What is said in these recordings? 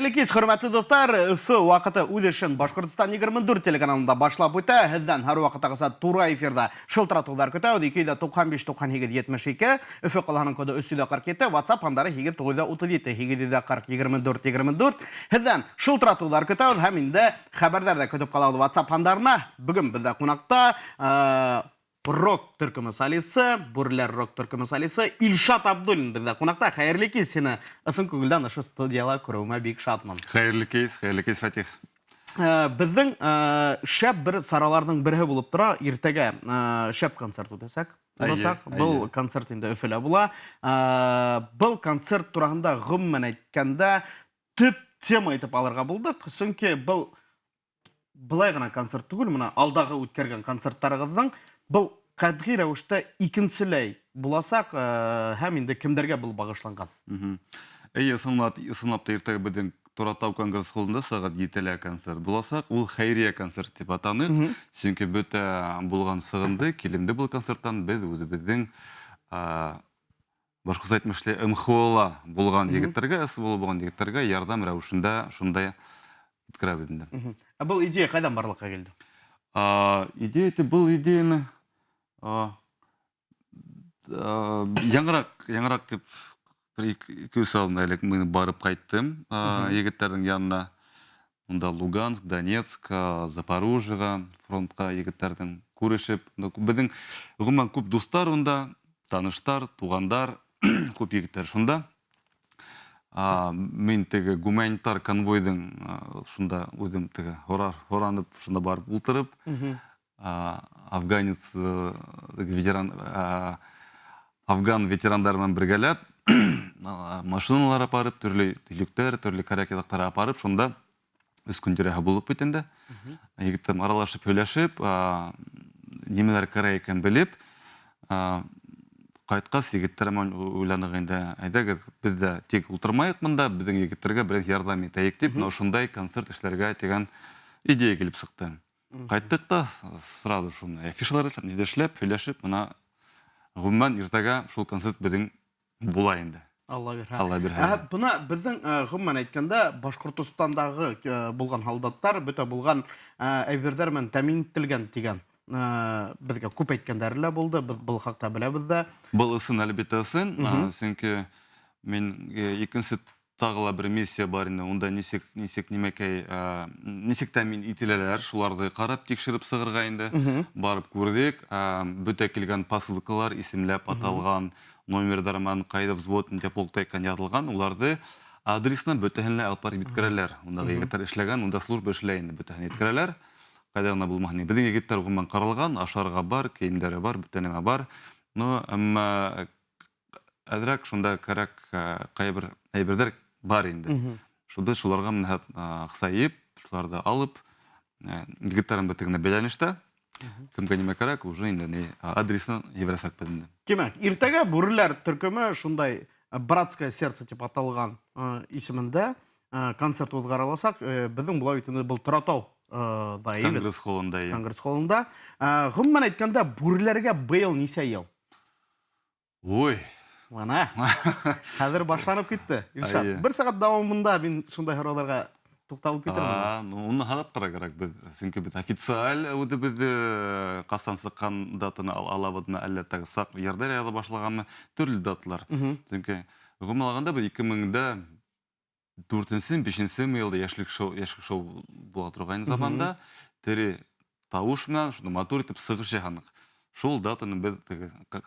Хайырлы кез, хөрмәтле достар, Өфі вақыты үлешін Башқұртстан 24 телеканалында башлап өті, Хізден әр вақыта қыса тура эфирда шылтыратулар көті, өді 295-92, Өфі қаланың көді үсілі 47, WhatsApp андары 2-37-2-40-24-24, Хізден шылтыратулар көті, әмінде қабардарда көтіп қалауды WhatsApp андарына. Бүгін бізді қонақта рок түркімі салесі, бүрлер рок түркімі салесі, Илшат Абдуллин бізді қонақта. Хайырлы кез, сені ысын көңілден ұшы студияла көруіме бек шатмын. Хайырлы кез, Фатих. Біздің шәп бір саралардың бірі болып тұра, ертеге шәп концерт өтесек. Бұл концерт енді өфілі бұла. Бұл концерт тұрағында ғыммен әйткенде түп тема етіп алырға болдық. Сүнке бұл бұлай ғана концерт түгіл, мұна алдағы өткерген концерттарығыздың бұл қадғи рәуішті икінсілей бұласақ, әмінде кімдерге бұл бағышланған? Исынлапты ертегі біздің Торатау Конгресс холлында сағат 7-лі концерт бұласақ, ол хайрия концерт деп атанық. Сенке бөті болған сығынды, келімді бұл концерттан біз өзі біздің башқұртса айтмышлы МХО-ла болған егеттерге, әсі болған егеттерге ярдам рәуішінде шындай еткіра біздіңді. Бұл идея қайдан барлыққа келді? Бұл идеяны яңырақ деп көз алдында әлек мен барып қайттым егеттердің янына. Онда Луганск, Донецк, Запорожьеға, фронтқа егеттердің көрішіп. Біздің ғыман көп достар онда, таныштар, туғандар, көп егеттер шында. Мен тегі гуманитар конвойдың шында өзім тегі хоранып шында барып ұлтырып, Афган ветерандармен біргелеп, машиналар апарып, түрлі түліктер, түрлі каракетақтар апарып, шында өз күндері болып бетінде. Егіттім аралашып, өлешіп, немелер қарай екен біліп, қайтқас егіттермен ойланығында айдағы бізді тек ұлтырмайық мұнда, біздің егіттерге біраз ярдам етейік деп, ұшындай концерт ішлерге деген идея келіп шықты. Қайттық та сразу шуны афишалар недешлеп, сөйлешіп, мұна ғыммен ертеге шул концерт біздің болайынды. Алла бір. Бұна біздің ғыммен айтқанда Башқұртстандағы болған халдаттар, бүті болған әйбердермен тәмин етілген деген бізге көп әйткендәрілі болды, біз бұл қақта біле бізді. Бұл ұсын әлбетті ұсын, сөнкі мен екінші тағыла бір миссия бар енді, онда несек тәмин итілелер, шуларды қарап, текшіріп сығырғайынды, барып көрдік, бүті келген пасылықылар, исімләп аталған, номердармен қайды взводын теплоқтайқан ятылған, оларды адресінен бүтіхінлі алпар біткірелер. Ондағы егеттер ішлеген, онда служба ішлейінді бүтіхін еткірелер. Қайдағына болмағын. Біздің егеттер ғыман қаралған, ашарға бар, кейімдері бар, бүтінеме бар. Но әдірек шында кәрек қайбір әйбірдер бар енді. Шуды шуларға мінәт қысайып, шуларды алып, егеттерін бітігіне беләнішті. Кімге неме кәрек, уже енді адресін евресак бәдінде. Кемек, ертеге бүрлер түркімі шундай братское сердце деп аталған исімінде концерт өзғараласақ, біздің бұлай өтінде бұл Торатау Конгресс холлында. Ғыммен айтканда бүрлерге бейл несе ел? Ой! Мана, қазір башланып кетті. Бір сағат давамында мен шундай ғыраларға тоқталып кетірмін. Оны қадап қара керек. Сөнкі біз официал өді бізді қастан сыққан датыны алабыдына әлеттегі сақ ердәрияда башылағанмы түрлі датылар. Сөнкі ғым алғанда біз 2004-5-сі мейлді яшілік шоу бола тұрған заманда тірі тауышмен мотор етіп сығыр шеханық. Шол датыны біз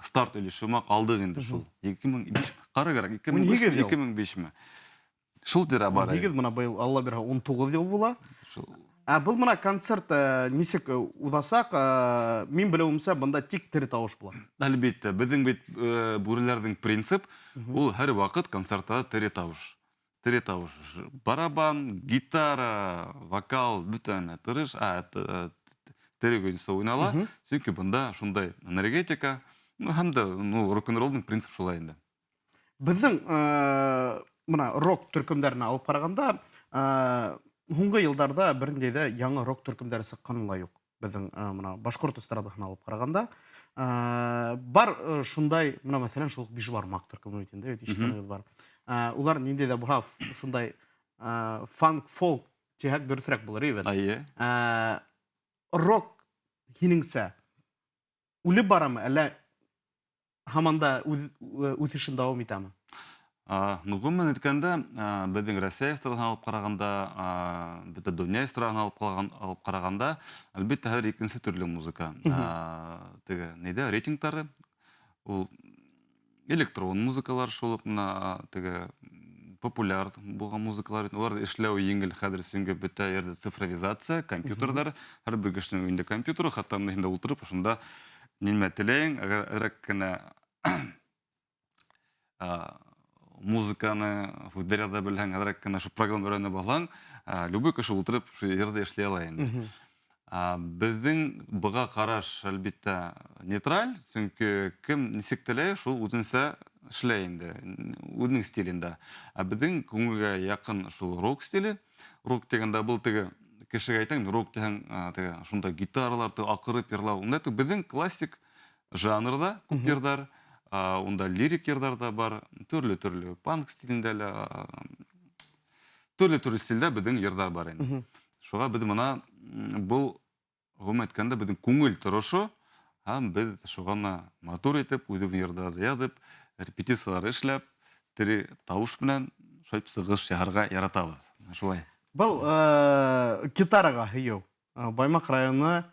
старт өлішімақ алдық енді шол. 2005 қара керек, 2005 ме. Шол дері бар. Егіз мұна байыл алла бір 19 ел бола. Бұл мұна концерт несек ұдасақ, мен білуімсе бұнда тек тірі тауыш бола. Әлбетті, біздің бүрілердің принцип, ол әр вақыт концертта тірі тауыш. Тірі тауыш. Барабан, гитара, вокал, бүтін тұрыш, тірі көйінісі ойнала. Сөйкі бұнда шундай энергетика, әмді рок-н-ролдың принцип шулайында. Біздің рок түркімдеріне алып қарағанда, ғұнғы елдарда біріндейді яңы рок түркімдері сыққаныңла yok. Біздің Башқұрт эстрадасына алып қарағанда. Бар шундай, мәселен, шулық бейші бар мақ түркім өйтінде, бар. Олар ненде де бұғав шундай фанк фолк тиһәк дөресрәк булыр ибет. Айе. Рок һинеңсә үлеп барамы, әллә һаманда үҫешен дауам итәме? Гомумән әйткәндә, беҙҙең Россия эстрадаһын алып ҡарағанда, бөтә донъя эстрадаһын алып ҡарағанда, әлбиттә, хәҙер икенсе төрлө музыка. Теге, нидә, рейтингтары, ул электрон музыкалар шул уҡ мына теге популяр булған музыкалар, улар эшләү еңел хәҙер, сөнки бөтә ерҙә цифровизация, компьютерҙар, һәр бер кешенең өйөндә компьютеры, хатта һинде ултырып, ошонда нимә теләйең, әгәрәк кенә музыканы фуделяда белһәң, әҙерәк кенә шу программа өйрәнеп алһаң, любой кеше ултырып шу ерҙә эшләй ала инде. Беҙҙең быға ҡараш, әлбиттә, нейтраль, сөнки кем нисек теләй, шул үҙенсә эшләй инде, үҙенең стилендә. Беҙҙең күңелгә яҡын шул рок стиле. Рок дигәндә был теге кешегә әйтәң, рок дигән теге шунда гитаралар, аҡырып йырлау. Унда беҙҙең классик жанрда күп йырҙар, унда лирик йырҙар да бар, төрлө-төрлө панк стилендә лә, төрлө-төрлө стилдә беҙҙең йырҙар бар инде. Шуға беҙ мына был ғөмүм әйткәндә беҙҙең күңел торошо, һәм беҙ шуға матур итеп, үҙебеҙ йырҙарҙы яҙып, репетициялар эшләп, тере тауыш менән шайтып сығыш яһарға яратабыҙ. Шулай. Был гитараға һөйөү. Баймаҡ районы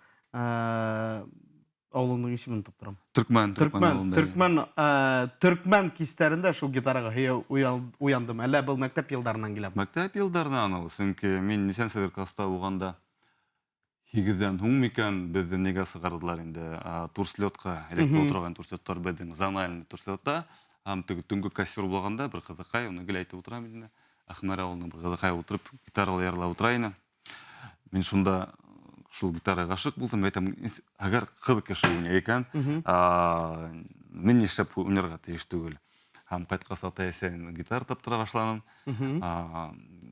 ауылының исемен топтырам. Төркмән кистәрендә шул гитараға һөйөү уяндым. Әллә был мәктәп йылдарынан киләме? Мәктәп йылдарынан ул, сөнки мин нисәнселер класста булғанда 8-дән һуң микән беҙҙе нигә сығарҙылар инде турслетка, элек отырған турслеттар беҙҙең зональный турслетта, һәм төнгө кассир булғанда бер ҡыҙыҡай, уны гел әйтеп ултырам инде. Әхмәр ауылының бер ҡыҙыҡай ултырып, гитарала йырлап ултыра ине. Мин шунда шул гитараға ғашиҡ булдым. Әйтәм, әгәр ҡыҙ кеше уйнай икән, мин нишләп уйнарға тейеш түгел. Һәм ҡайтҡас ата-әсәйҙән гитара таптыра башланым.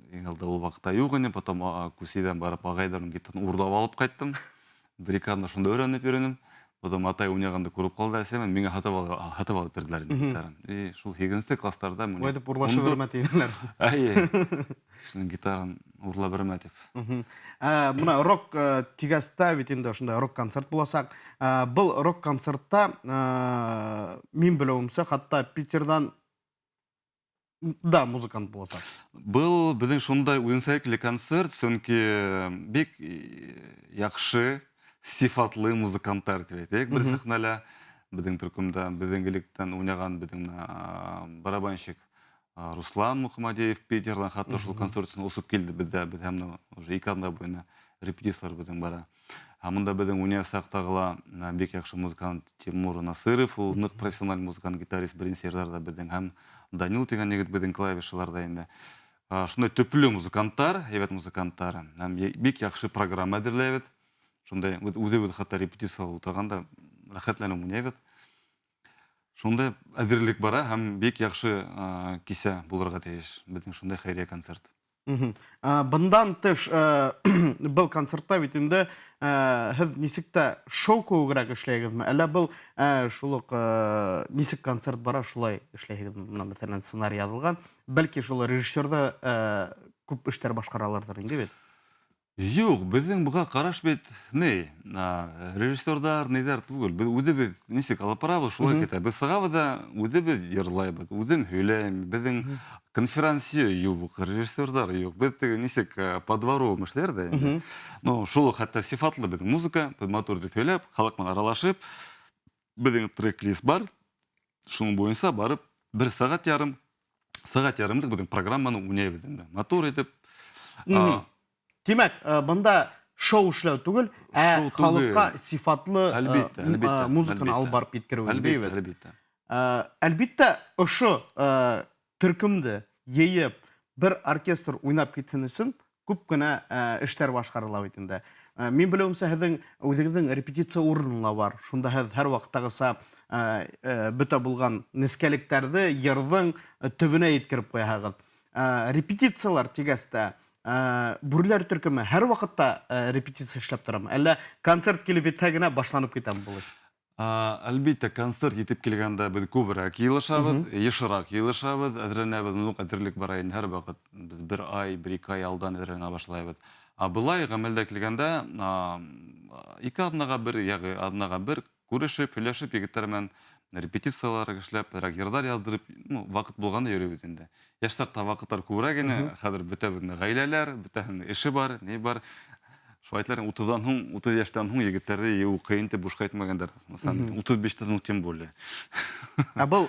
Иң алда ул ваҡытта юҡ ине, потом Күсейҙән барып ағайҙарым гитараны урлап алып ҡайттым. Бер-ике аҙна шунда өйрәнеп йөрөнөм. Потом атай уйнағанды күреп ҡалды әсәм, миңә һатып алып бирҙеләр гитараны. Шул 8-нсе кластарда Үәйтеп урлашып йөрмә тиҙеләр. Шуның гитараны урлап йөрмә тип. Мына рок тигәстә бит инде ошондай рок концерт буласаҡ. Был рок концертта мин белеүемсә, хатта Питердан да музыкант буласаҡ. Был беҙҙең шундай үҙенсәлекле концерт, сөнки бик яҡшы сифатлы музыканттар тип әйтәйек. Бер сәхнәлә беҙҙең төркөмдә беҙҙең электән уйнаған беҙҙең барабанщик Руслан Мухаммадиев Питердан хатта шул концертына осоп килде беҙҙә. Беҙ һәм уже 2 аҙна буйына репетициялар беҙҙең бара. Мында беҙҙең уйнаясаҡтағыла бик яҡшы музыкант Тимур Насыров, ул ныҡ профессиональ музыкант, гитарист, беренсе йырҙарҙа беҙҙең, һәм Данил тигән егет беҙҙең клавишаларҙа инде. Шундай төплө музыканттар, һәйбәт музыканттар, һәм бик яҡшы программа әҙерләйбеҙ. Шундай үҙебеҙ хатта репетициялар ултырғанда рәхәтләнеп уйнайбыҙ. Шундай әҙерлек бара, һәм бик яҡшы кисә булырға тейеш беҙҙең шундай хәйрия концерт. Бындан тыш был концертта бит инде һеҙ нисек тә шоу кеүегерәк эшләйһегеҙме? Әллә был шул уҡ нисек концерт бара, шулай эшләйһегеҙме? Мәҫәлән, сценарий яҙылған. Бәлки шул режиссерҙа күп эштәр башҡараларҙыр инде бит. Юҡ, беҙҙең быға ҡараш бит ни, режиссерҙар, ниҙәр түгел. Беҙ үҙебеҙ нисек алып барабыҙ, шулай китә. Беҙ сығабыҙ да үҙебеҙ йырлайбыҙ, үҙем һөйләйем. Беҙҙең конферансье юҡ, режиссерҙар юҡ. Беҙ теге нисек по двору эшләр ҙә. Ну, шул хатта сифатлы беҙҙең музыка, беҙ матур итеп һөйләп, халыҡ менән аралашып, беҙҙең трек-лист бар. Шуның буйынса барып, 1 сәғәт ярымлыҡ беҙҙең программаны уйнайбыҙ инде. Матур итеп. Тимәк, бында шоу эшләү түгел, халыҡҡа сифатлы музыканы алып барып еткереү. Әлбиттә, ошо төркөмдө йыйып, бер оркестр уйнап китһен өсөн күп кенә эштәр башҡарыла бит инде. Мин белеүемсә, һеҙҙең үҙегеҙҙең репетиция урыны бар. Шунда һеҙ һәр ваҡыттағыса бөтә булған нескәлектәрҙе йырҙың төбөнә еткереп ҡуяһығыҙ. Репетициялар тигәстә, Бүреләр төркөмө һәр ваҡытта репетиция эшләп торамы? Әллә концерт килеп етһә генә башланып китәме был эш? Әлбәттә, концерт итеп килгәндә без күбрәк йылышабыз, ешырак йылышабыз, әзерләнәбез, моның әзерлек бар инде һәр вакыт. Без 1 ай, 1-2 ай алдан әзерләнә башлайбыз. Былай гамәлдә килгәндә, 2 атнага бер, ягы атнага бер күрешеп, һөйләшеп, егетләр белән репетициялар эшләп, йырдар яздырып, вакыт булганда йөрибез инде. Яшь сакта вакытлар күбрәк иде, хәзер бөтәбезнең гаиләләр, бөтәһенең эше бар, ни бар. Шулай итеп, 30-дан һуң, 30 яшьтән һуң егетләрдә ю кыен итеп бушка әйтмәгәндер. Мәсәлән, 35-тән һуң тем более. Был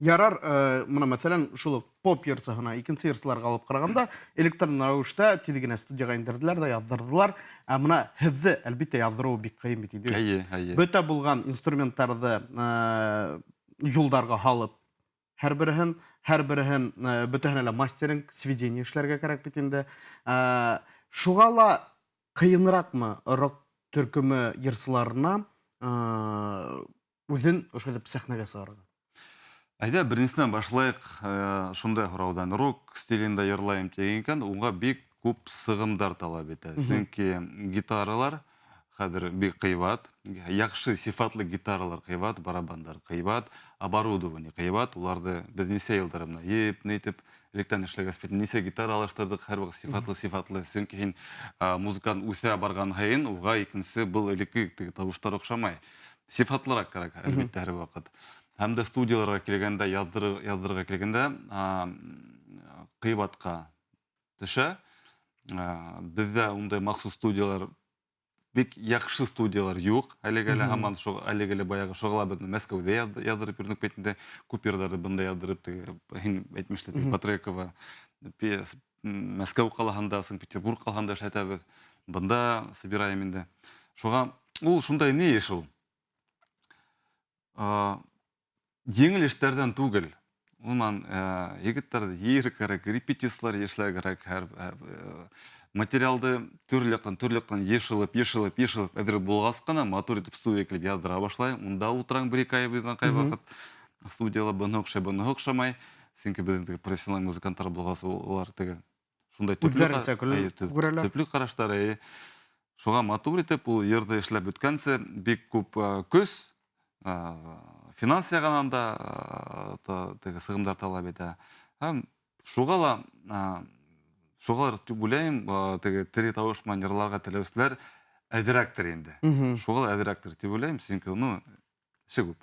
ярар, мына мәсәлән, шул поп йырсыгына, икенче йырсыларга алып караганда, электрон рәвештә тиҙ студияга индерделәр дә яздырдылар. Мына һеҙҙе, әлбиттә, яздырыу бик ҡыйын бит инде. Әйе. Бөтә булган инструментарҙы юлдарға һалып, һәр береһен бөтәһенә лә мастеринг, сведение эшләргә кәрәк бит инде. Шуға ла ҡыйыныраҡмы рок төркөмө йырсыларына үҙен ошо итеп сәхнәгә сығарырға? Әйдә, беренсенән башлайыҡ шундай һорауҙан. Рок стилендә йырлайым тигән икән, уға бик күп сығымдар талап итә. Сөнки гитаралар хәҙер бик ҡыйбат, яҡшы сифатлы гитаралар ҡыйбат, барабандар ҡыйбат, оборудование ҡыйбат. Уларҙы беҙ нисә йылдар менән йыйып, электән эшләгәс бит, нисә гитара алыштырдык, һәр ваҡыт сифатлы. Сөнки һин музыкант үҫә барған һайын, уға икенсе был элекке тауыштар оҡшамай. Сифатлыраҡ кәрәк, әлбиттә, һәр ваҡыт. Һәм дә студияларға килгәндә, яҙҙырырға килгәндә, ҡыйбатҡа төшә. Беҙҙә ундай махсус студиялар, бик яҡшы студиялар юҡ. Әлегә лә һаман әлегә лә баяғы шуғалабыҙ Мәскәүҙә яҙҙырып йөрөнөк бит инде. Күп йырҙарҙы бында яҙҙырып, һин әйтмешле, Батрекова, Мәскәү ҡалаһында, Санкт-Петербург ҡалаһында эшләтәбеҙ. Бында собираем инде. Шуға ул шундай ни эш ул? Еңел эштәрҙән түгел. Унан егеттәрҙе йыйыр кәрәк, репетициялар эшләр кәрәк, материалды төрлө яҡтан йышылып, әҙер булғас ҡына, матур итеп студия килеп яҙҙыра башлай. Унда ултыраң 1-2 ай беҙҙән ҡай ваҡыт. Студияла быны оҡшамай. Сөнки беҙҙең профессиональ музыканттар булғас, улар шундай төплө ҡараштар. Шуға матур итеп, ул йырҙы эшләп бөткәнсе, бик күп көс, финанс яғынан да сығымдар талап итә. Һәм шуға ла уйлайым, тере тауыш менән йырларға теләүселәр әҙерәктер инде. Шуға ла әҙерәктер тип уйлайым, сөнки эше күп.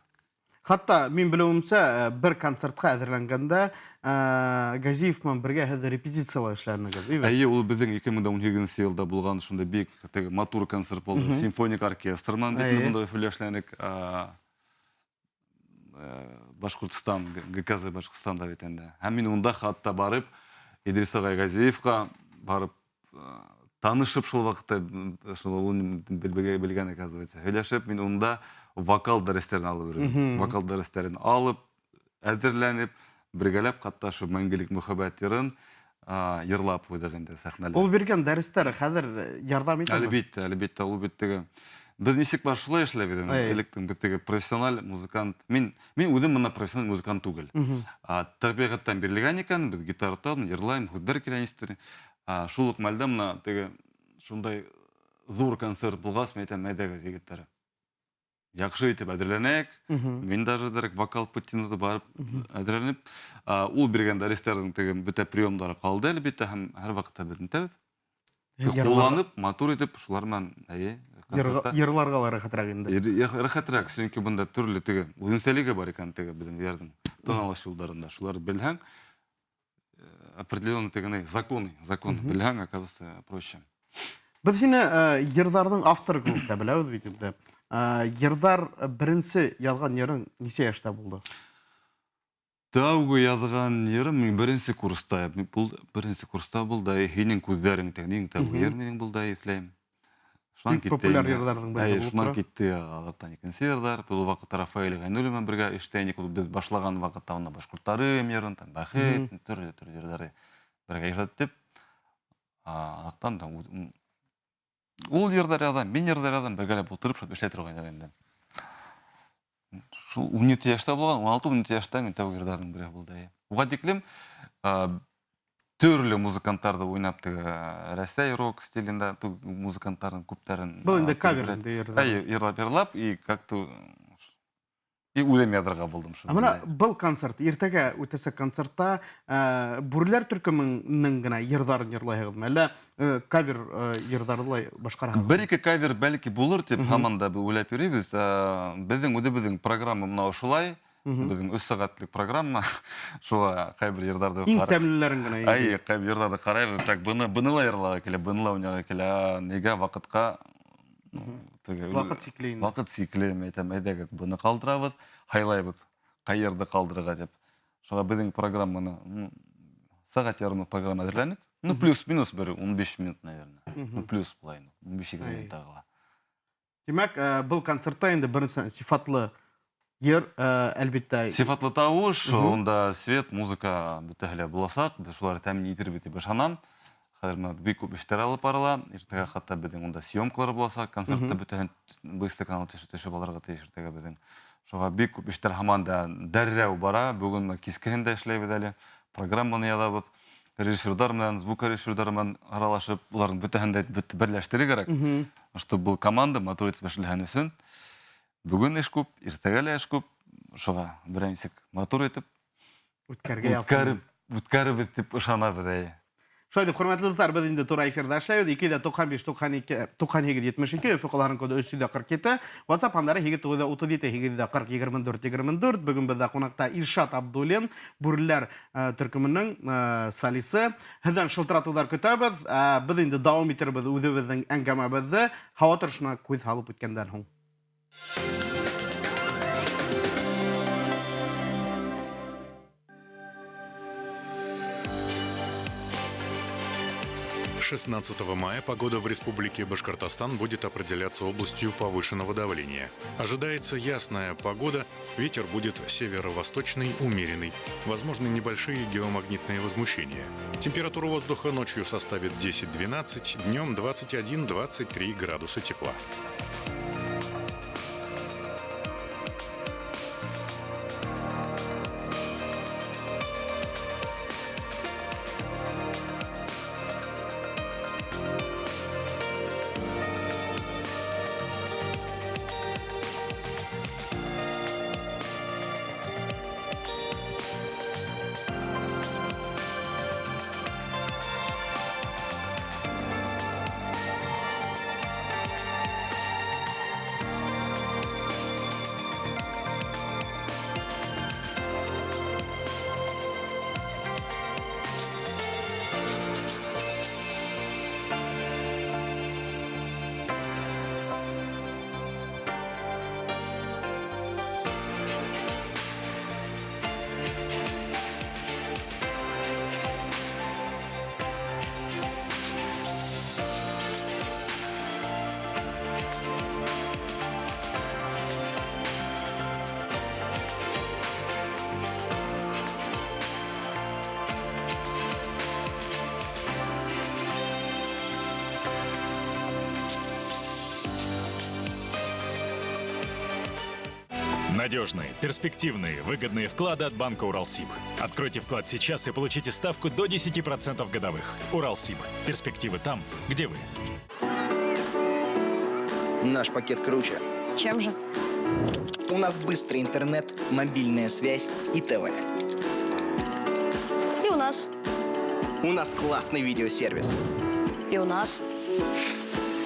Хатта мин белеүемсә, бер концертҡа әҙерләнгәндә Газиев менән бергә һеҙ репетициялар эшләнегеҙ. Әйе, ул беҙҙең 2018 йылда булған шундай бик матур концерт булды. Симфоник оркестр менән бит бында һөйләшләнек. Башҡортостан, ГКЗ Башҡортостанда бит инде. Һәм мин унда хатта барып, Идрис ағай Газиевҡа барып танышып шул ваҡытта, белгән, оказывается, һөйләшеп, мин унда вокал дәрестәрен алып йөрөдөм. Вокал дәрестәрен алып, әҙерләнеп, бергәләп ҡатнашып, мәңгелек мөхәббәт йырын йырлап ҡуйҙыҡ инде сәхнәлә. Ул биргән дәрестәр хәҙер ярҙам итәме? Әлбиттә, ул бит Без нисек бар шулай эшләбеҙ инде. Электән бит профессиональ музыкант. Мин үҙем мына профессиональ музыкант түгел. Тәбиғәттән бирелгән икән, без гитаратан йырлайым, һүҙҙәр килә нисектер. Шул уҡ мәлдә мына шундай ҙур концерт булғас, мен әйтәм, әйҙәгеҙ, егеттәр. Яҡшы итеп әҙерләнәйек. Мин даже вокал подтянуты барып әҙерләнеп, ул биргән дәрестәрҙең бөтә приемдары ҡалды, әлбиттә, һәм һәр ваҡытта беҙ нитәбеҙ. Ҡулланып, матур итеп, шулар менән йырларға ла рәхәтерәк инде. Рәхәтерәк, сөнки бында төрлө үҙенсәлеге бар икән беҙҙең ярҙың тыңлаш юлдарында. Шулар белһәң, определенный закон белһәң, оказывается, проще. Беҙ һине йырҙарҙың авторы кеүек тә беләбеҙ бит инде. Йырҙар беренсе яҙған йырың нисә йәштә булды? Тәүге яҙған йырым беренсе курста. Беренсе курста булды. Һинең күҙҙәрең иң тәүге йыр минең булды, иҫләйем. Бик популяр йырҙарҙың береһе булып тора. Шунан китте алаттан икенсе йырҙар. Был ваҡытта Рафаэль Ғәйнуллин менән бергә эшләйек. Беҙ башлаған ваҡытта уны башҡорттарым йырын, бәхет, төрлө йырҙары бергә ижад итеп, ул йырҙар яҙам, мин йырҙар яҙам, бергәләп ултырып эшләй торғайныҡ инде. Шул 17 йәштә булған, 16-17 йәштә мин тәүге йырҙарҙың береһе булды. Уға тиклем Түрлі музыканттарды ойнапты. Рәсәй рок стилінде музыканттардың көптәрін. Бұл енді кавер енді ерлап, и как-то и үдем ядырға болдым. Амына бұл концерт, ертеге өтесі концертта бүрлер түркімінің гына ердарын ерлай ғылым, әлі кавер ердарлай башқара ғылым? Бір-екі кавер бәлікі болыр деп, хаманда бұл ойлап беребіз. Біздің программа мұна ұшылай, біздің 3 сағатлық программа, шуға қайбір ердарды қарай. Ең тәмілілерін гына. Қайбір ердарды қарай, так бұныла ерлаға келе, бұныла уняға келе, неге вақытқа Вақыт сиклейм, әйтәгіт, бұны қалдырабыд, хайлайбыд, қайерді қалдырыға деп. Шоға біздің программаны, сағат ярымы программа әдірленік, плюс-минус бір 15 минут, наверное. Плюс бұлайын, 15 минут тағыла. Демек, бұл концертта енді бірінші сифатлы ер әлбетті... Сифатлы тауыш, онда свет, музыка бүтәхілі боласақ, біз шулары тәмін етір беті бішанам. Қадырма бек көп іштер алып арыла, ертіға қатта біздің онда съемкалар боласа, концертта бүтәхін бұйсты канал теші баларға тешіртіға біздің. Шоға бек көп іштер хаманда дәррәу бара, бүгін кескігінде ішлей бедәлі, программаны ядабыд, режиссердармен, звукорежиссердармен аралашып, олардың бүтәхінде бірләштері керек. Чтобы бұл команда мотор етіп әшіліген өсін. Бүгін еш көп, ертігәлі еш көп, шоға бірәнсік мотор етіп, үткәріп етіп ұшана бедәйі. Şöyle hürmetliler biz indi tura efirde aşlayıyordu. 2'de 95-92 öfüklerin kodu 347. WhatsApp anları 2-37-34-24. Bugün bizde konakta İrşat Abdulin, Burler Türkümünün salisi. Hızdan şıltıratılar kütübüz. Biz indi devam etirbiz üzübüzün engemebizde. Hava tırşına quiz halıp etkenden hon. 16 мая погода в Республике Башкортостан будет определяться областью повышенного давления. Ожидается ясная погода, ветер будет северо-восточный, умеренный. Возможны небольшие геомагнитные возмущения. Температура воздуха ночью составит 10-12, днем 21-23 градуса тепла. Надежные, перспективные, выгодные вклады от банка «Уралсиб». Откройте вклад сейчас и получите ставку до 10% годовых. «Уралсиб». Перспективы там, где вы. Наш пакет круче. Чем же? У нас быстрый интернет, мобильная связь и ТВ. И у нас. У нас классный видеосервис. И у нас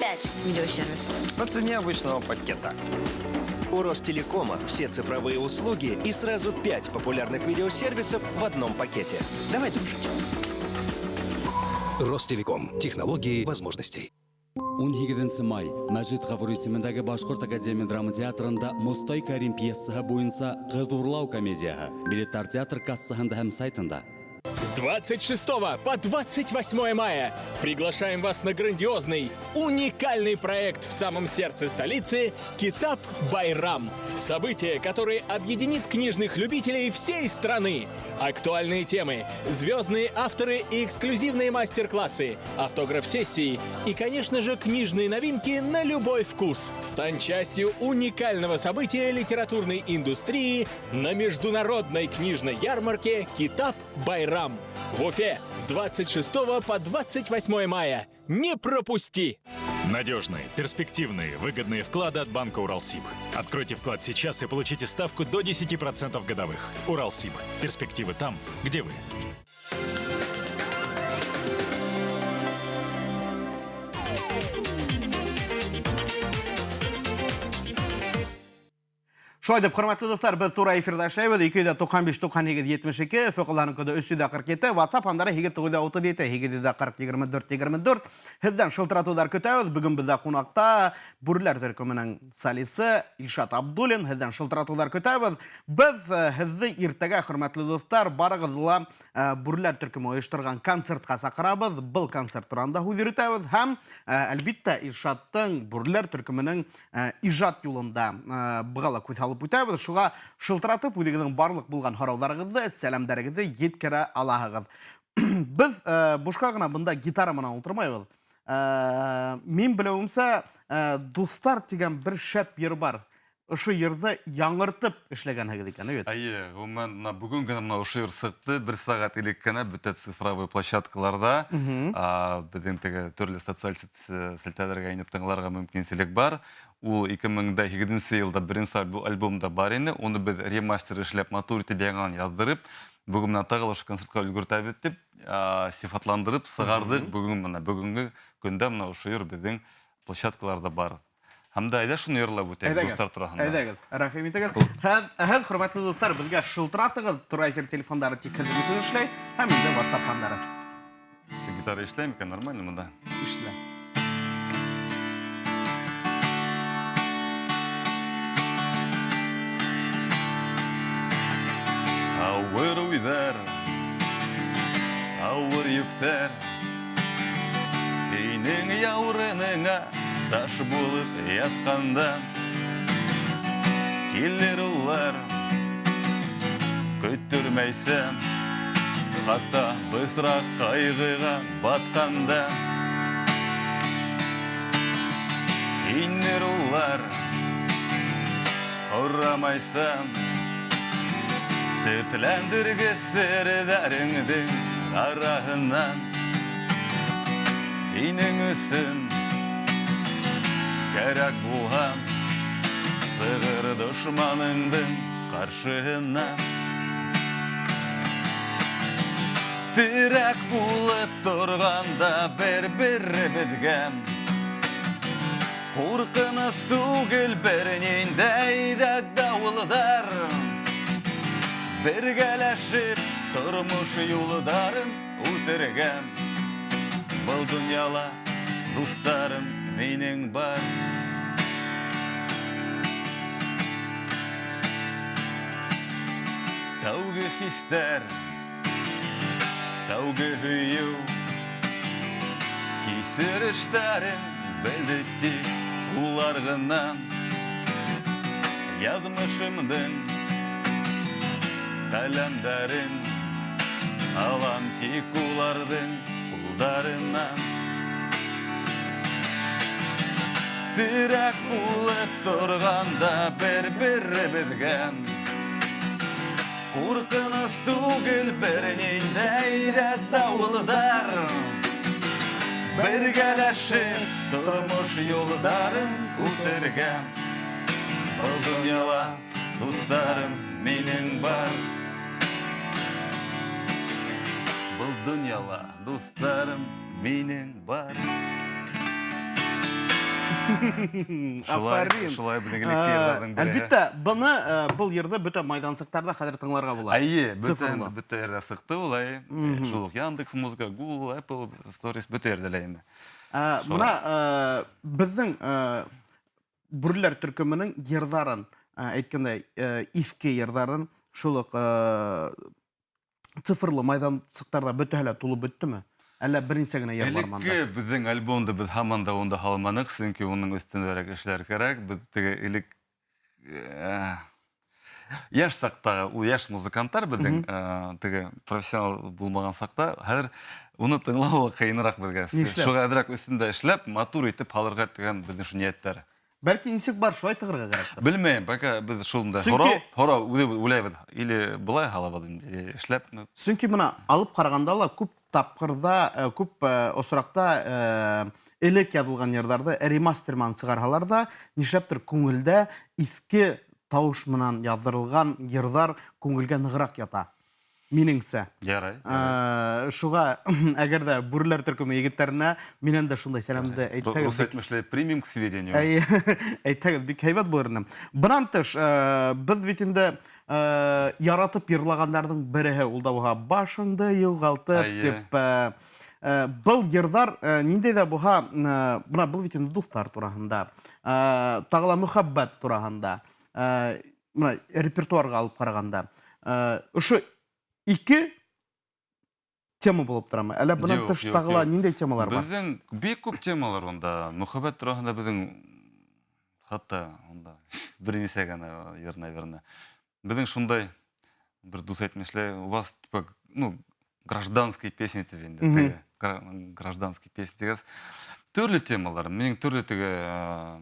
5 видеосервисов. По цене обычного пакета. У Ростелекома все цифровые услуги и сразу 5 популярных видеосервисов в одном пакете. Давай дружить. Ростелеком. Технологии возможностей. 17 май Мәжит Ғафур исеміндегі Башқұрт Академия драма театрында Мостай Карим пьесаһы бойынса «Қыдырлау» комедияһы. Билеттар театр кассаһында һәм сайтында. С 26 по 28 мая приглашаем вас на грандиозный, уникальный проект в самом сердце столицы «Китап Байрам». Событие, которое объединит книжных любителей всей страны. Актуальные темы, звездные авторы и эксклюзивные мастер-классы, автограф-сессии и, конечно же, книжные новинки на любой вкус. Стань частью уникального события литературной индустрии на международной книжной ярмарке «Китап Байрам». В Уфе с 26 по 28 мая. Не пропусти! Надежные, перспективные, выгодные вклады от банка Уралсиб. Откройте вклад сейчас и получите ставку до 10% годовых. Уралсиб. Перспективы там, где вы. Шулай деп, құрметті достар, біз тура эфирда эшләйбез. 295-92-72, фөкылларның көді 347, WhatsApp андары 2-9-6-7-2-24-24. Һездән шылтыратулар көтәбез. Бүген бездә кунакта Бүрләр төркеменең солисты Илшат Абдуллин. Һездән шылтыратулар көтәбез. Без һезне иртәгә, хөрмәтле достар, барыгызга Бүрләр төркеме оештырган концертка сакырабыз. Был концерт турында һүз йөртәбез һәм әлбиттә Илшаттың Бүрләр төркеменең иҗат юлында быгала күз алып үтәбез. Шуңа шылтыратып үзегезнең барлык булган һорауларыгызны, сәламнәрегезне җиткерә алаһыгыз. Без бушка гына монда гитара менән утырмайбыз. Мин беләүемчә, Дустар дигән бер шәп йыр бар. Ошо йырды яңыртып эшләгәнһегез икән, бит. Әйе, гомумән бүген генә менә ошо йыр сыкты, 1 сәгать элек кенә бөтә цифровой площадкаларда, безнең теге төрле социаль селтәләргә инеп тыңларга мөмкинлек бар. Ул 2008 елда беренче альбомда бар иде. Оны без ремастер эшләп, матур итеп яңадан яздырып, бүген менә тагы ошо концертка өлгертәбез дип, сифатландырып сыгардык. Бүген менә бүгенге көндә менә ошо йыр безнең площадкаларда бар. Һәм дә әйдә шуны йырлап үтәйек Дустар турында. Әйдәгез, рәхим итегез. Һәз хөрмәтле достар, безгә шылтыратыгыз, тура эфир телефоннары тик килдерүсен эшләй, һәм инде WhatsApp ханнары. Сез гитара эшләйме икән, нормально монда? Эшлә. Авыр уйдар, авыр yüktер, Өйнең яурыныңа таш булып ятканда, Килер улар, көттүрмәйсәм, хатта бысрак кайгыга батканда. Инер улар, урамайсам, Тертіләндіргі сірдәріңдің арағынан Инің үсін кәрәк болған Сығыр дұшманыңдың қаршығынан Тирәк болып тұрғанда бір-бірімізген Қорқыныз түгіл бірінендей де дауылдар Бергәләшеп тормыш юлдарын үтергән Бұл дөньяла дусларым минең бар Тәүге хистәр, тәүге һөю Кисерештәрен белдетти уларгынан Язмышымдың Каләмдәрен алам тик улардың кулдарынан Тирәк булып торганда бер-беребезгә Куркыныс түгел берниндәй дә дауылдар Бергәләшеп тормыш юлдарын үтергән Бұл дөньяла дусларым минең бар Бұл дөньяла дусларым минең бар Афарин. Шулай белгелекләрдән бире. Әлбиттә, буны бұл йырды бөтә майдансыктарда хәзер тыңларга була. Әйе, бөтә yerдә сыкты улай. Шул ук Яндекс Музыка, Google, Apple Stories бөтә yerдә инде. Буна безнең Бүрләр төркеменең йырдарын, әйткәндәй, иске йырдарын шул ук цифрлы майдансыктарда бөтәһеләп тулып беттеме? Әллә беренче генә йыр бар монда? Элекке безнең альбомда без һаман да онда халманык, чөнки уның өстенрәк эшләр кирәк. Без теге элек яшь сакта, ул яшь музыкантлар безнең теге профессионал булмаган сакта, хәзер уны тыңлау кыенрак безгә. Шуга әдрәк өстендә эшләп, матур итеп халырга дигән безнең шу ниятләр. Бәлки нисек бар, шулай тыгырга кирәктер. Белмәйм, бәка без шулында Чөнки- һорау уйлайбыз. Или былай халабыз, или эшләп. Чөнки менә алып караганда ла күп тапкырда, күп осракта элек язылган йырларда ремастерман сыгаралар да, нишләптер күңелдә иске тавыш менән яздырылган йырлар күңелгә ныграк ята. Минеңсә. Ярай. Шуга әгәр дә бүрләр төркеме егетләренә миннән дә шундай сәламды әйтәгез. Рус әйтмешләй, примем к сведению. Әйтәгез, бик һәйбәт булыр. Бынан тыш, без бит инде яратып йырлаганнарның береһе ул да буга башыңды югалтып дип был йырдар ниндәй дә буга, менә бу бит инде дуслар турасында, тагыла мөхәббәт турасында, менә репертуарга алып караганда, ошо ике тема булып торамы? Әллә бунан тыш тагыла ниндәй темалар бар? Безнең бик күп темалар онда. Мөхәббәт турында безнең хатта онда бернисә генә йыр, наверное. Безнең шундай бер дус әйтмешләй, у вас типа, ну, гражданские песни инде, гражданские песни дигәс. Төрле темалар, минең төрле теге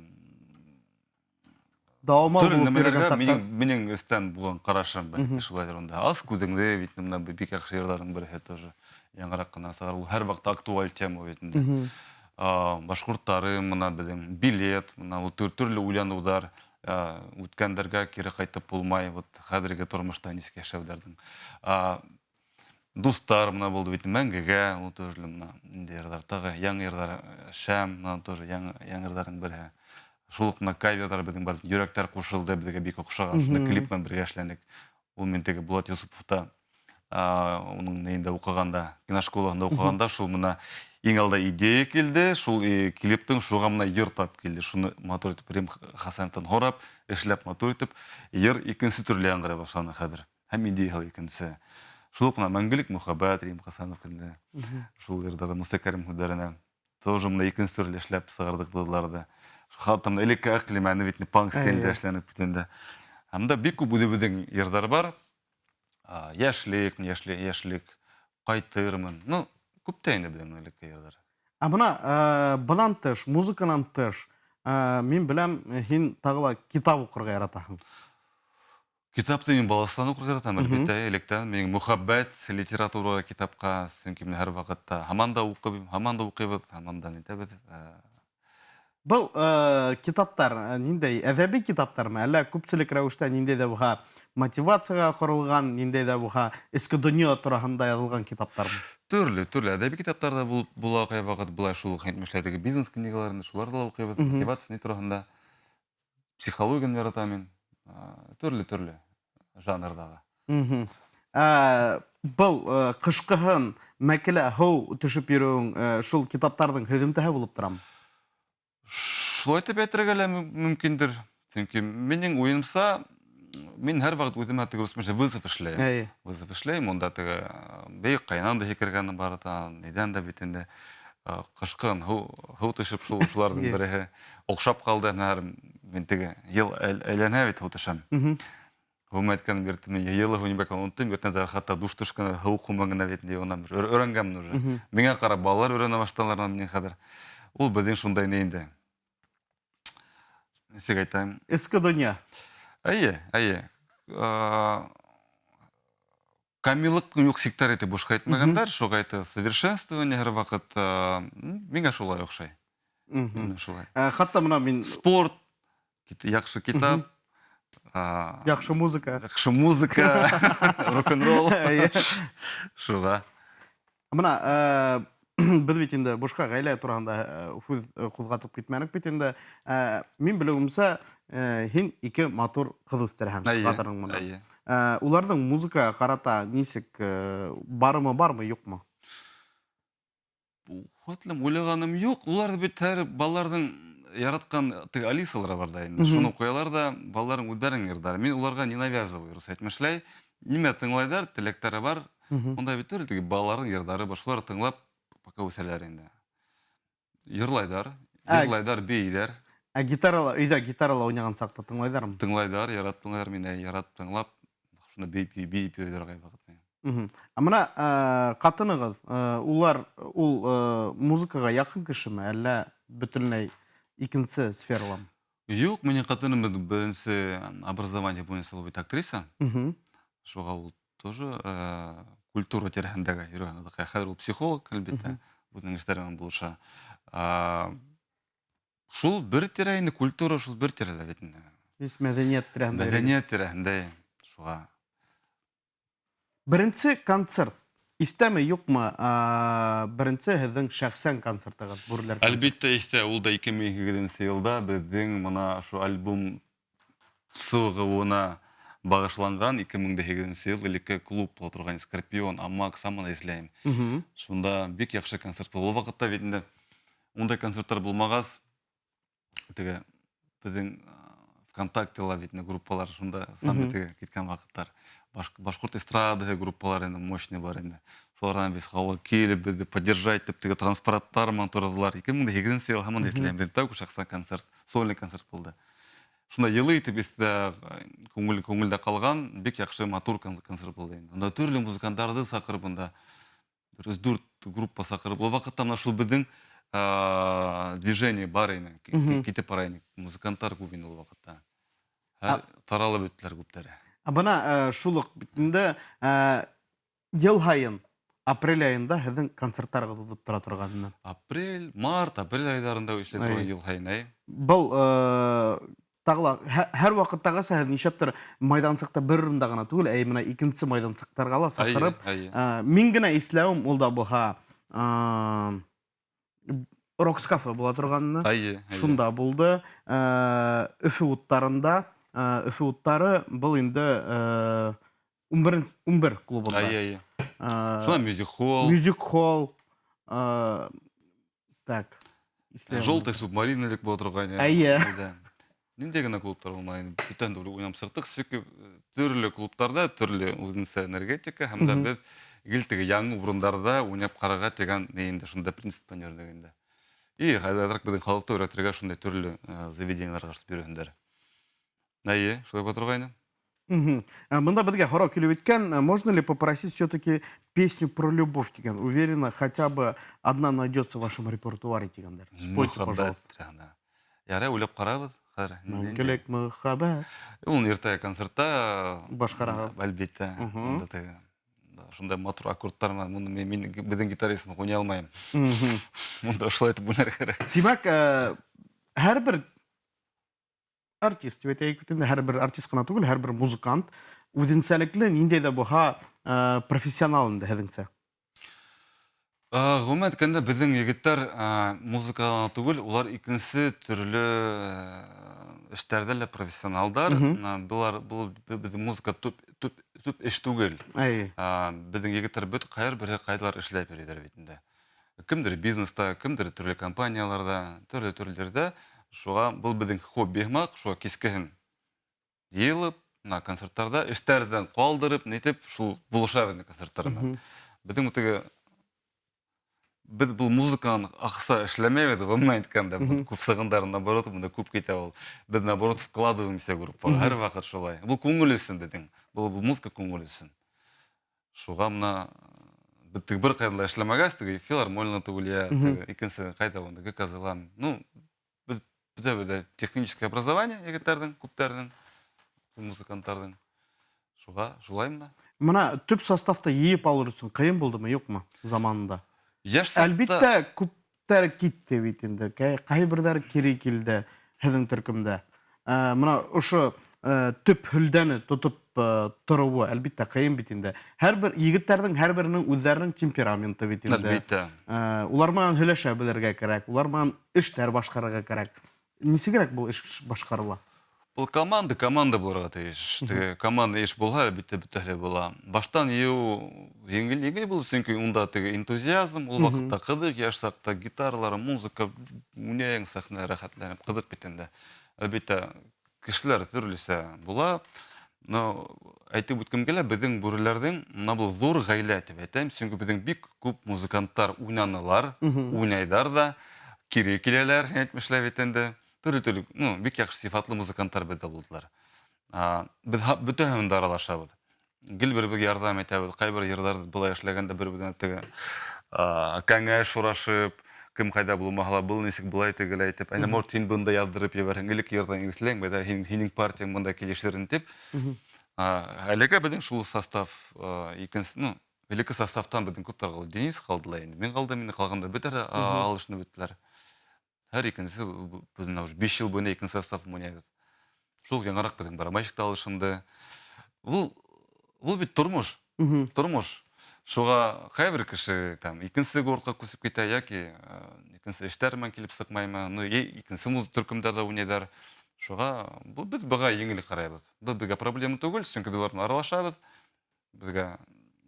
Даума булып нәмәләргә сактан. минең өстән булган карашым бәлки шулайдыр онда. Аз күзеңдә бит менә бик яхшы йырларның бере тоже яңарак кына сагар. Ул һәр вакыт актуаль тема бит инде. Башкортлары менә безнең билет, менә ул төрле уйланудар, үткәндәргә кире кайтып булмай, вот хәзерге тормышта нисек яшәүләрдән. Дустар менә булды бит мәңгегә, ул төрле менә инде йырлар тагы, яңа йырлар, шәм, менә тоже яңа йырларның бере. Шул ук каверлар безнең бар, йөрәктәр кушылды, безгә бик охшаган, шуны клип белән бергә эшләндек. Ул мен теге Булат Юсуповта, уның нәендә укыганда, киношколасында укыганда, шул менә иң алда идея килде, шул клиптың шуга менә йыр тап килде. Шуны матур итеп Рим Хасановтан һорап, эшләп матур итеп, йыр икенче төрле яңгыра башланы хәзер. Һәм идея икенче. Шул ук мәңгелек мөхәббәт Рим Хасанов килде. Шул йырда Мустакарим худәренә тоже менә икенче төрле эшләп сыгырдык булдыларда. Хатым элекке әклимәне бит панк стилендә эшләнеп битендә. Һәм дә бик күп үзебезнең йырдар бар. Яшьлек, кайтырмын. Ну, күп тә инде безнең элекке йырдар. Менә бунан тыш, музыканан тыш, мин беләм, һин тагыла китап укырга яратаһың. Китапты мин баластан укырга яратам, әлбәттә, электән. Минең мөхәббәт литературага, китапка, чөнки мин һәр вакытта һаман да укыйбыз, һаман да нитәбез. Был китаптар ниндәй әдәби китаптармы, әллә күпчелек рәвештә ниндәй дә буга мотивацияга корылган, ниндәй дә буга эске дөнья турында язылган китаптармы? Төрле әдәби китаптар да була кай вакыт, булай шул әйтмешләй бизнес книгаларын, шуларда да укыйбыз, мотивация турында. Психологияны яратам мин. Төрле жанрдагы. Был кышкыһын мәкәлә һау төшеп йөрүең шул китаптарның һөҗүмтәһе булып торамы? Шулай итеп әйтергә лә мөмкиндер. Чөнки минең уенса, мин һәр вакыт үземә теге русмыша вызов эшләйм. Вызов эшләйм, монда теге бик кайнан да һикергән бар та, нидән да бит инде кышкын һау төшеп шуларның бере охшап калды. Мин теге ел әйләнә бит һау төшәм. Һәм әйткән бирт мин елы һуни бак онтым, бит назар хатта душ төшкән һау кумагына бит ди оннан өйрәнгән уже. Миңа карап балалар өйрәнә башталар мин хәзер. Ул безнең шундай инде. Нисек әйтәм? Эске дөнья. Әйе. Камиллык юк сектор итеп бушка әйтмәгәннәр, шуга әйтә совершенствование һәр вакыт миңа шулай охшай. Шулай. Хатта менә мин Спорт, яхшы китап, яхшы музыка, рок-н-ролл. Шуга. Менә без бит инде бушка гаилә турында хүз кузгатып китмәнек бит инде. Мин белүемсә, һин ике матур кыз үстерәһең, батырың менә. Уларның музыкага карата нисек бармы, юкмы? Хатлым уйлаганым юк. Улар бит һәр балаларның яраткан теге Алисалары бар да инде. Шуны куялар да, балаларның үзләренең йырдары. Мин уларга не навязываю, рус әйтмешләй. Нимә тыңлайдар, теләктәре бар. Онда бит төрле теге балаларның йырдары бар. Шулар тыңлап пока үсәләр инде. Йырлайдар, бейдәр. Гитарала, өйдә гитарала уйнаган сакта тыңлайдармы? Тыңлайдар, яратып тыңлап, шуны бейп йөрдәр гай вакыт. Менә катыныгыз, ул музыкага якын кешеме, әллә бөтенләй икенче сфераламы? Юк, менің қатыным бірінші образование бойынша ол бит актриса. Шуға ол тоже культура терәһендәге йөргән. Хәзер ул психолог, әлбәттә, бүтән эшләрен булыша. Шул бер тирәһендә культура, шул бер тирәдә бит инде. Мәдәният тирәһендә. Мәдәният тирәһендә шуға. Беренче концерт. Истәме, юкмы? Беренче һеҙҙең шәхсән концертығыҙ, бүреләр концерт. Әлбәттә, истә, ул да 2008 елда безнең мона шу альбом сыгыуына багышланган 2008 ел элекке клуб була торган Скорпион, Амак, саманы эзләйм. Шунда бик яхшы концерт булды. Ул вакытта бит инде ундай концерттар булмагас, теге безнең ВКонтакте бит группалар шунда саммитка киткән вакыттар. Башкорт эстрады группалары инде мощный бар инде. Шулардан без хавы килеп, безне поддержать дип теге транспоранттар монтордылар. 2008 ел һаман эзләйм. Бер тәүге шәхсән концерт, сольный концерт булды. Шунда йылы итеп истә күңелдә калган, бик яхшы матур концерт булды инде. Анда төрле музыкантларны сакырып, анда 4 группа сакырып, ул вакытта менә шул безнең движение бар иде. Китеп барайны, музыкантлар күп инде ул вакытта. Таралып беттеләр күптәре. Бына шулык битендә ел һайын апрель айында һеҙҙең концерттарығыҙ узып тора торғанынан. Апрель, март, апрель айдарында эшләп торган ел һайын. Был тағыла һәр вакыттагыса һеҙ нишәптер майдансыҡта бер урында гына түгел, менә икенсе майдансыҡтарға ла саҡырып. Мин генә иҫләүем ул да булһа Рокс-кафе була торғанына. Шунда булды. Өфө уттарында. Өфө уттары был инде 11 клубында. Шуна мюзик-холл. Мюзик-холл. Так. Желтый субмарин элек була торган. Нинди генә клубтар булмай. Бүтән дә уйнап сыктык. Төрле клубтарда, төрле үзенсә энергетика һәм дә без гилтеге яңгы урындарда уйнап карага дигән инде шунда принцип инде. И хәзеррәк безнең халыкта өйрәтергә шундай төрле заведениеларга ашып йөргәннәр. Шулай була торган. Мында безгә һорау килеп иткән, можно ли попросить все-таки песню про любовь дигән? Уверена, хотя бы одна найдется в вашем репертуаре дигәндәр. Спойте, пожалуйста. Ярый, уйлап карабыз. Мәңгелек мөхәббәт. Ул иртә концертта башкарагыз. Әлбәттә. Шундай матур аккордтар мен безнең гитаристым уйный алмайм. Монда шулай итеп уйнар кирәк. Димәк, һәрбер артист, һәрбер артист кына түгел, һәрбер музыкант үзенчәлекле ниндәй дә булһа профессионал инде һеҙҙеңсә. Гомумән әйткәндә, безнең егеттәр музыканы түгел, улар икенче төрле эштәрдә лә профессионалдар. Бу безнең музыка төп эш түгел. Безнең егеттәр бит кайдалар эшләп йөриләр бит инде. Кемдер бизнеста, кемдер төрле компанияларда, төрле-төрлеләрдә. Шуға бұл біздің хобби мақ, шуға кескіхін еліп, концерттарда эштәрдән қалдырып, нетіп, шул булыша біздің концерттарына. Біздің мұтыға, біз бұл музыканы ақса эшләмеймеді, ғылмай еткенде, көп сығындарын наоборот, бұнда көп кейте ол. Біз наоборот вкладываемся группа, әр вақыт шулай. Бұл көңіл үшін біздің, бұл музыка көңіл үшін. Шуға мұна, біз бір қайдала эшләмәгәс, филармонияны түгілия, икенсе қайда онда, гказылан. Бөтә техническое образование егетләрнең, күптәрнең, музыкантларның. Шулаймы? Мына төп составта йыйып алыр өчен кыйын булдымы, юкмы заманында? Әлбәттә, күптәр китте бит инде. Кайберләре кире килде һеҙҙең төркөмдә. Мына ошо төп һөлдәне тотып торуы әлбәттә кыйын бит инде. Һәрбер егетләрнең һәрберенең үзләренең темпераменты бит инде. Әлбәттә. Улар менән һөйләшә белергә кирәк, улар менән эштәр башкарырга кирәк. Нисегерәк бұл эш башкарыла? Бұл команда булырга тиеш. Команда эш булһа, әлбәттә бөтәһе була. Баштан еңгел булды, чөнки унда энтузиазм, ул вакытта кызык, яшь сакта гитаралар, музыка, уйнаң сахна рәхәтләнеп кызык бит инде. Әлбәттә кешеләр төрлесе була. Но әйтеп үткәм килә, безнең бүреләрнең менә бу зур гаилә дип әйтәм, чөнки безнең бик күп музыкантлар уйнанылар, уйнайдар да, кире киләләр, әйтмешләр бит инде. Төрле, бик яхшы сифатлы музыканттар бездә булдылар. Без бөтәһен дә аралашабыз. Гел бер-берегә ярдәм итәбез. Кайбер йырлар булай эшләгәндә бер-беренә теге кәңәш сорашып, кім қайда болмағала, бұл несік бұлай тегілі айтып, әне мор тен бұнда яздырып ебәрін, үлік ердан еңгісілең, бәді хенің партияң бұнда келешерін деп. Әлігі біздің шулы состав, үлікі составтан біздің көптар қалды. Денис қалдыла енді. Мен қалды, мені қалғанда бітірі алышыны біттілер. Әр екінсі, біздің 5 жыл бойында екін состав мұнайыз. Жол яңарақ біздің барамайшықта алышынды. Бұл бит тұрмыш. Шуға қайбір кіші, екінсі ғорқа көсіп кете, яки екінсі іштәрімен келіп сықмайма, екінсі мұзы түркімдерді өнедар. Шуға біз бұға еңілі қарайбыз. Біз біға проблема түгіл, сүнкі білерін аралашабыз. Бізға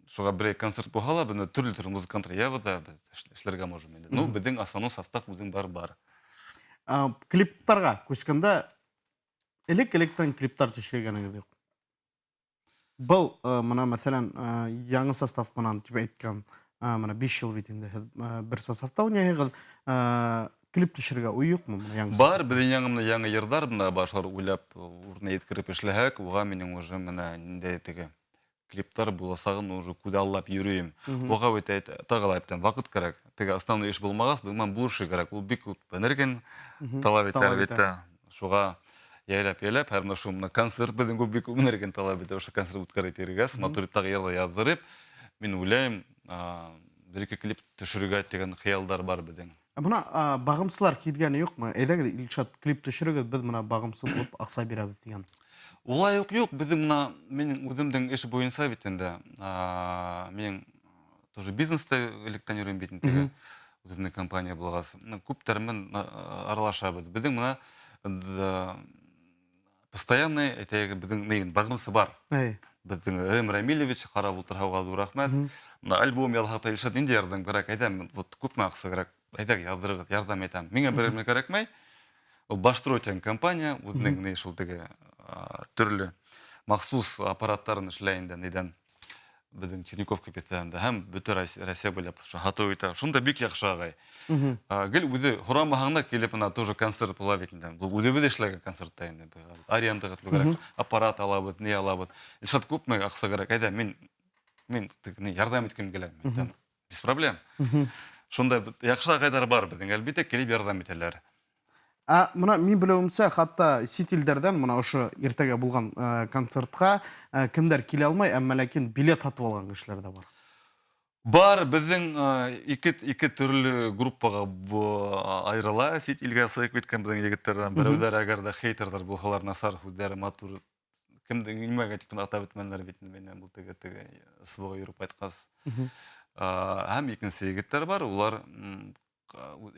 шуға бір концерт бұғала, бұны түрлі музыкантры ебізді, біз ішлерге можым енді. Біздің асану состав өзің бар. Клиптарға көскенде электен клиптар түшкеніңізде. Бұл, мұна, мәселен, яңы состав мұнан тіп әйткен, мұна 5 жыл бетінде бір составта өнеғыз, клип түшірге ұйық мұна яңы состав? Бар, біздің яңымны яңы ердар, мұна башылар ойлап, ұрына еткіріп ішліғек, оға менің уже мұна нендетігі клиптар боласағын уже күдаллап үйрейім. Оға өте тағалайыптан вақыт керек. Теге основной еш болмағас, бұғман бұлшы керек. Ол бек өнерген талап етті. Шуға яйлап, әрмі шумына концерт бәдің көп бек өнерген талап етті. Ошы концерт өткарып ерігес, матуриптағы ерлі яздырып, мен ойлайым, бір-екі клип түшіріге деген қиялдар бар бәдің. Бұна бағымсылар келгені yok mu? Әйдәгі Илшат клип түшіріге біз мұна бағымсыл болып ақса береміз деген. Олай yok. Bizim менің өзімдің іші бойынса бетінде. Менің тоже бизнесте электронируем бетіндегі өзімдің компания болғасы. Көптәрмен аралашабыз. Біздің мұна постоянный біздің бағымсы бар. Біздің Рем Рамилевич, қара бұлтыр хауғалды рахмет. Альбом ялғақта Илшат ненде ярдым керек. Айдам көп мақсы керек. Айдаг ярдам етам. Менге бірімі керек май. Ол Баштротян компания, өзінің шултығы түрлі мақсус аппараттарын ішләйінде неден біздің Черниковка пестайында һәм бүті Россия біліп хату өйті. Шында бек яқшы ағай. Гіл өзі құрамағына келіп тоже концерт бола бетінде. Өзі ішләген концертта енді. Арендығы түгірек, аппарат алабыд, не алабыд. Илшат көп мәк ақса керек. Айда, мен ярдам еткім келем. Без проблем. Шында яқшы ағайдар бар біздің. Әлбетте келіп ярдам етелер. Мұна мен білуімсе, қатта сетелдерден мұна ұшы ертеге болған концертқа кімдер келе алмай, әммәләкен билет атып алған кішілер де бар. Бар, біздің екі түрлі группаға айрыла, сетелге сайық өткен біздің егіттерден біреулер әгерді хейтердар болғалар насар өздері матур кімдің үнімәге текпін атап өтменлер бетін менен бұл тегі сыбыға үйріп айтқас. Әм екінші егіттер бар, олар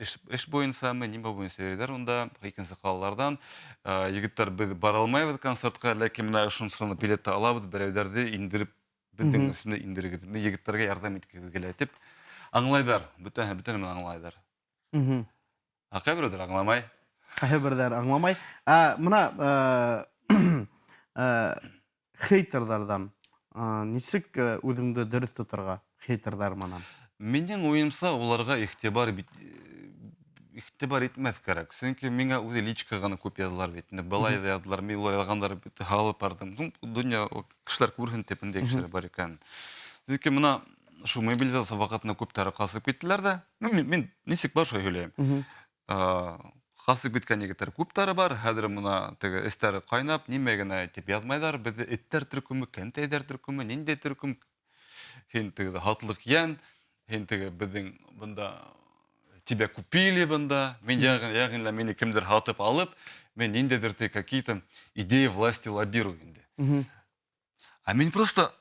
іш бойынса мы, неме бойынса ередер, онда екінші қалалардан егіттер біз бар алмайбыз концертқа, ләкин мұна үшін сұраны билетті алабыз, біреулерді индіріп, біздің үстінде индірігіз. Біз егіттерге ярдам еткізіп келетіп, аңлайдар, бүтін мен аңлайдар. Қайбірдер аңламай? Қайбірдер аңламай. Мұна хейтердардан несік өзіңді дұрыс тұтырға хейтердар манан? Менің ойымса, оларға ихтибар етмәз керек. Сөнкі менге өзі личка ғана көп ядылар бетінде. Балай да ядылар, мен олай алғандар бетті қалып бардым. Дүния кішілер көрген тепінде кішілер бар екен. Сөнкі мұна шу мобилизация вақытына көптері қасып кеттілер де. Мен несек бар шой ойлайым. Қасып кеткен егеттер көптері бар. Хәдір мұна істері қайнап, немегіне теп ядмайдар. Бізді еттер түркімі, кәнтейдер түркімі, ненде түркім, хатылық ен. Хентігі біздің бұнда тебя купили бұнда, мен яғынла мені кімдер хатып алып, мен ендедірді какие-то идеи власти лоббирую. А мен просто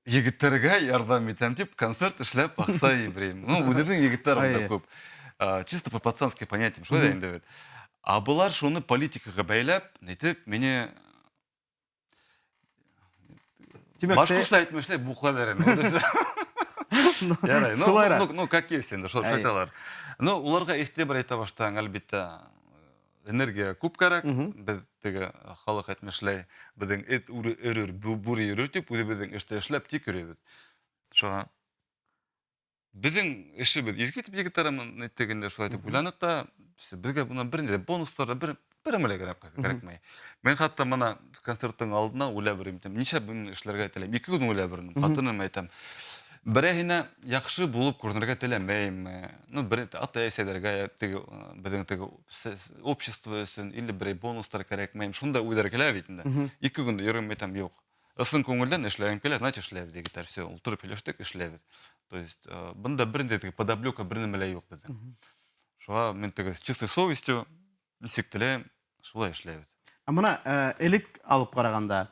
егіттерге ярдам етем деп концерт ішлеп ақса ебірейм. Өздердің егіттер онда көп. Чисто по пацански понятиям, что да енді. А бұлар шоны политикаға бәйлеп, нетіп, мені башқұрса айтмешілер бұқладарен. Как есть енді, что айталар. Оларға ихтибар айта баштан, әлбетте, энергия көп керек. Біз халық айтмешілер, біздің эт үрір, бүрі үрітіп, біздің ішті ішлеп тек үребіз. Біздің іші біз езгетіп егіттарымын неттегенде шулай айтып ойланықта, бізге бұна бірінде бонустары бірімілі керек май. Мен қатта мана концерттің алдына ойлап бірім, неше бұның ішлерге айталайым, 2 күн ойлап бірім, қатыным айтам. Берегіне яқшы болып көрінерге телемейм. Ну, бір ата-әсәдерге біздің общество өсін, или бір бонустар керек мейм. Шында уйдар келе бейтінде. 2 күнді үйренмейтем жоқ. Ысын көңілден ішләйін келе, значит ішләйбіз дегітер. Все, ұлтырып елештік ішләйбіз. То есть, бұнда бірінде подоблека бірнімелі жоқ біздің. Шуға мен с чистой совестью сектілі шулай ішләйбіз. Мына элек алып қарағанда,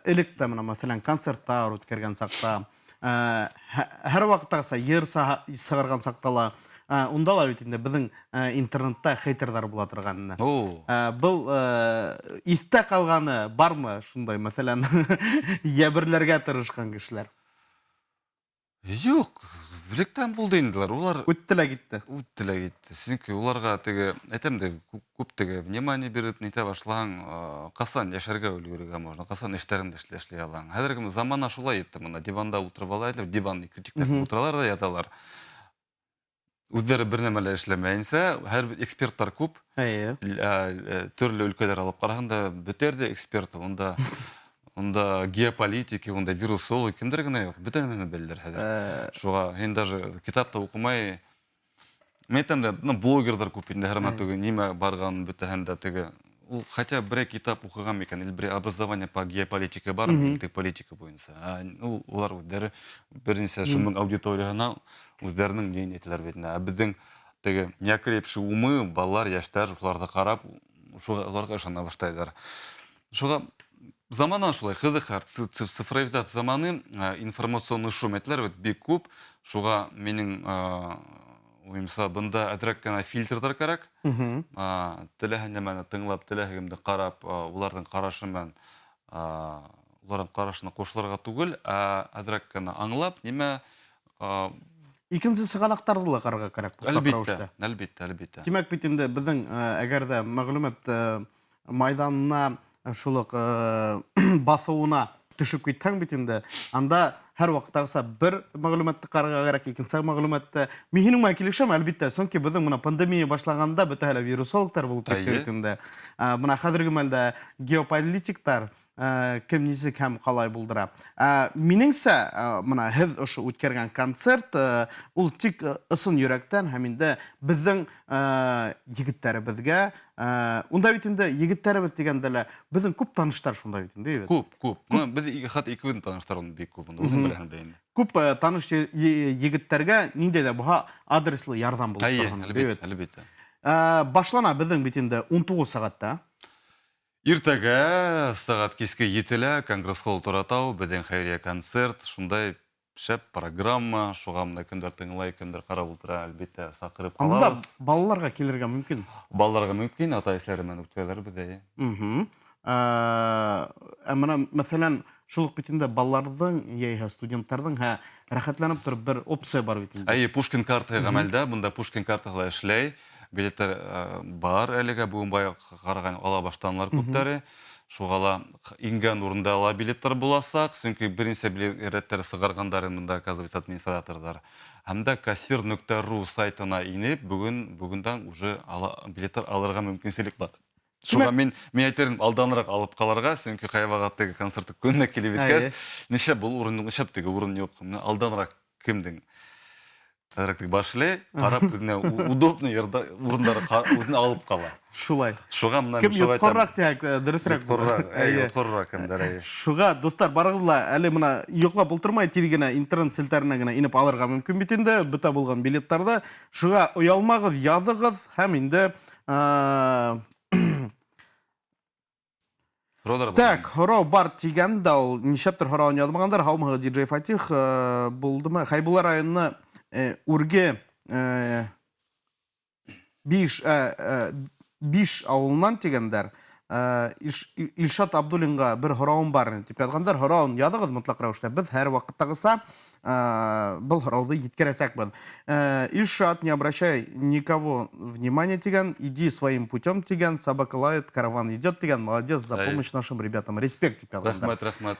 электе мына мәселен концерттар өткерген сақта, һәр вакыттагыса ер сыгарган сактала, ундала бит инде безнең интернетта хейтердар була торган. Был истә калганы бармы шундай, мәсәлән, яберләргә тырышкан кешеләр? Юк, билектән булды инделәр. Улар үттелә китте. Үттелә китте. Сөнки уларга теге әйтәм дә күп теге внимание биреп нитә башлаган, касан яшәргә өлгерергә можно, касан эшләрен дә эшләй алам. Хәзерге замана шулай итте моны. Диванда утырып алайлар, диванны критикләп утыралар да яталар. Үзләре бер нәмәләр эшләмәенсә, һәр экспертлар күп. Төрле өлкәләр алып караганда бетер дә эксперт, онда геополитики, онда вирусологи, кимдер генә юк. Бөтен нәмәне беләләр хәзер. Шуга һин даже китапта укымай, мәйтәм дә блогерлар күп инде хәрмәтле нимә барган бөтәһен дә теге. Ул хотя бер китап укыган микән, или бер образование по геополитике бар, или политика буенча. Улар үзләре берничә шуның аудиториясына үзләренең мнение әйтәләр бит. Безнең теге някрепші умы, балалар, яшьтәр, шуларда карап, шуларга ышана башлайлар. Шуга заманан шулай, хыдыхар, цифровизация заманы, информационный шум әйтәләр бик күп. Шуга минең уйымса, бында әдрәк кенә фильтрдар кирәк. Теләһән нәмәне тыңлап, теләһәгемде карап, уларның карашын мен уларның карашына кушылырга түгел, әдрәк кенә аңлап, нимә икенче сыганактарды ла карарга кирәк. Әлбәттә. Димәк бит инде безнең әгәр дә мәгълүмат майданына шулык басуына төшүп китсәң бит инде, анда һәр вакыттагыса бер мәгълүматты карарга кирәк, икенче мәгълүматты. Минем мәкилешем әлбәттә, сөнки безнең моны пандемия башлаганда бөтәһеле вирусологтар булып китте инде. Моны хәзерге мәлдә геополитиктар кем низик һәм калай булдыра. Минеңсә, моны һез ошы үткәргән концерт, ул тик ысын йөрәктән һәм инде безнең егетләребезгә, унда бит инде егетләребез дигәндә безнең күп таныштар шунда бит инде. Күп. Без хәтта 2 көн таныштар бик күп инде. Үзем белән дә инде. Күп таныш егетләргә нинди дә буга адреслы ярдәм булып торган. Әлбәттә. Башлана безнең бит инде 19 сәгатьтә. Иртәгә сәгать киске 7-лә Конгресс-холл Торатау, безнең хәйрия концерт, шундай шәп программа, шуга менә көндәр тыңлай, көндәр карап утыра, әлбәттә сакырып калабыз. Анда балаларга килергә мөмкин. Балаларга мөмкин, ата-әсәләре менән үткәләр бездә. Менә мәсәлән, шулык бит инде балаларның яисә студентларның рәхәтләнеп торып бер опция бар бит инде. Пушкин карта гамәлдә, бунда Пушкин карталар эшләй. Билеттер бар әлегә бүген бай караган ала баштанлар күптәре. Шугала ингән урында ала билеттер буласак, чөнки беренче билеттер сыгаргандар монда оказывается администраторлар. Һәм дә kassir.ru сайтына инеп, бүгеннән уже билеттер алырга мөмкинлек бар. Шуга мен әйтерим алданрак алып каларга, чөнки кайвага теге концерт көнне килеп иткәс, ничә бул урынның ничә теге урын юк. Алданрак кемдең Рәктик башлы, карап үзенә удобный ярда урындары үзенә алып кала. Шулай. Шуга менә кем йоткаррак тияк, дөресрәк. Йоткаррак кемдер. Шуга достар барыгызла, әле моны йоклап бултырмай, тиргенә интернет селтәренә генә инеп алырга мөмкин бит инде, бөтә булган билетларда. Шуга уялмагыз, языгыз һәм инде Так, хорау бар тигәндә ул ничәптер хорау язмагандар, һаумы диджей Фатих булдымы? Хайбулла районы Үрге 5 авылынан тигәндәр. Илшат Абдуллинга бер хорауын бар дип язгандар. Хорауын языгыз мотлак рәвештә. Без һәр вакыттагыса был хорауды җиткерәсәкбез. Илшат, не обращай никого внимания тигән, иди своим путем тигән, собака лает, караван идет тигән. Молодец, за помощь нашим ребятам. Респект дип язгандар. Рәхмәт.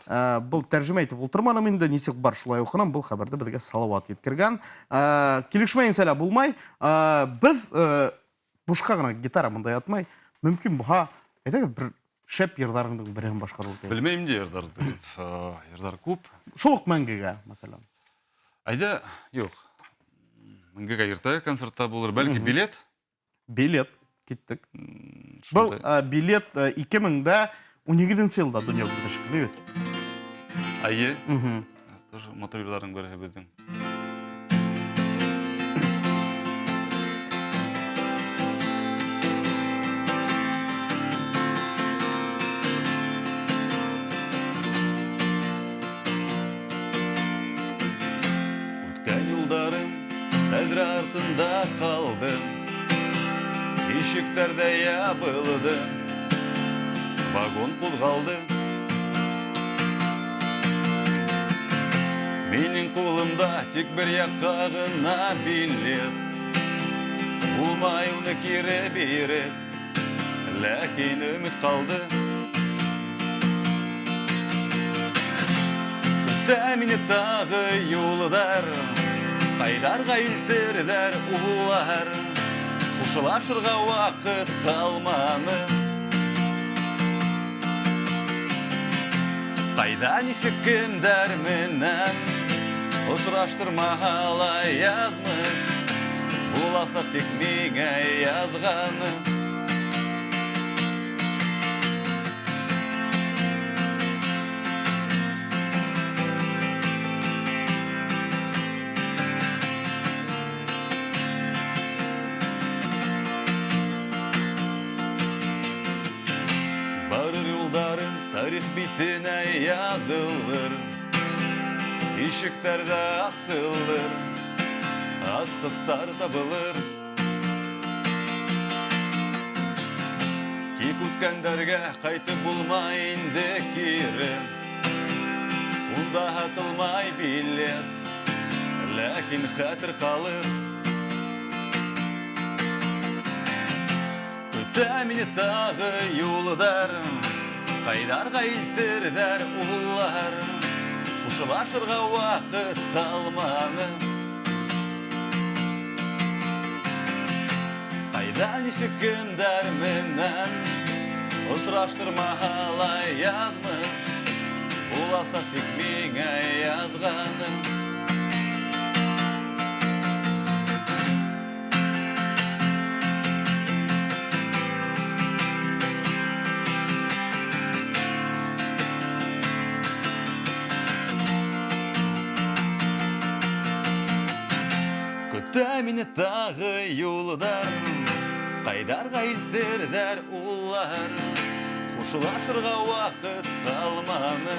Был тәрҗемә итеп бултырманым инде, нисек бар шулай укынам, был хәбәрдә безгә салават җиткергән. Килешмәенсәлә булмай, без бушка гына гитара монда ятмай, мөмкин буга әйтәгез бер шәп йырдарның берен башкару. Белмәйм ди йырдар күп. Шулык мәңгегә, мәсәлән. Айда, yok. Мыңгыға ертегі концертта болыр. Бәлкі билет? Билет. Кеттік. Бұл билет 2012 жылда дүние күнді шықылы өт. Айе? Тоже моторлардың бірі біздің. Өткен жылдарым әзір артында қалдым. Ишіктерде ябылды, вагон қозғалды. Менің қолымда тек бір яқағына билет. Болмай оны кері беріп, ләкин үміт қалды. Күтті мені тағы юлдар, қайдарға илтердер улар. Қушылашырға уақыт қалманы. Қайда несі кімдер менен ұсыраштырмағала язмыш. Боласақ тек меңе язғаны. Тарих битіне язылыр, ишіктерді асылыр, астыстар табылыр. Тек өткендерге қайтып болмайынды кері, онда атылмай билет, ләкин хәтір қалыр. Күтті мені тағы юлдар, қайдарға илтердер улар. Қушылашырға уақыт қалманы. Қайда несі кімдер менен ұсыраштырмағала язмыш. Боласақ тек меңе язғаны. Күтті мені тағы юлдар, қайдарға илтердер улар. Қушылашырға уақыт қалманы.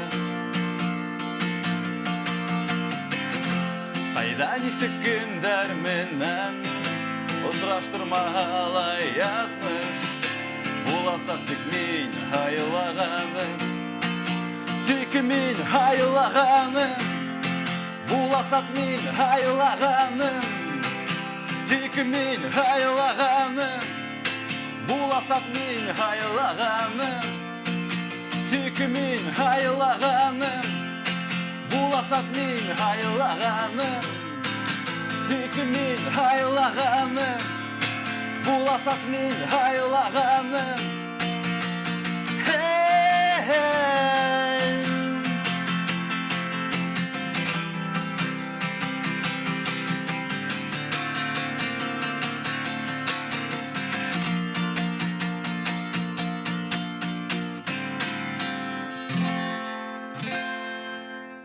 Қайда несі кімдер менен ұсыраштырмағала язмыш. Боласақ тек мен айлағаны. Тек мен айлағаны. Боласақ мен айлағаны. Тек мен айлағаны. Боласақ мен айлағаны. Тек мен айлағаны. Боласақ мен айлағаны. Тек мен айлағаны. Боласақ мен айлағаны.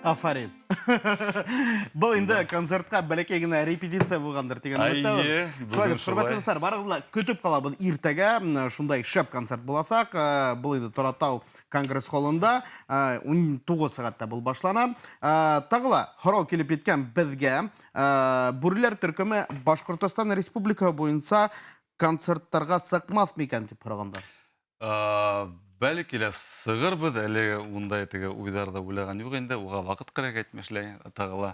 Афарин. Бұл енді концертқа бәлекей генә репетиция болғандар деген Айе, бүгін шулай. Барығыла көтіп қалабын иртәгә шундай шәп концерт боласақ. Бұл енді Торатау конгресс холлында 19 сағатта бұл башлана. Тағыла, хорау келіп еткен бізге Бүрілер түркімі Башқұртостан Республика бойынша концерттарға сықмас мекен деп құрағандар. Бәлікелі сығыр біз әлі ондай тігі ойдарда ойлаған жоқ енді, оға вақыт қырек әйтмешлей тағыла.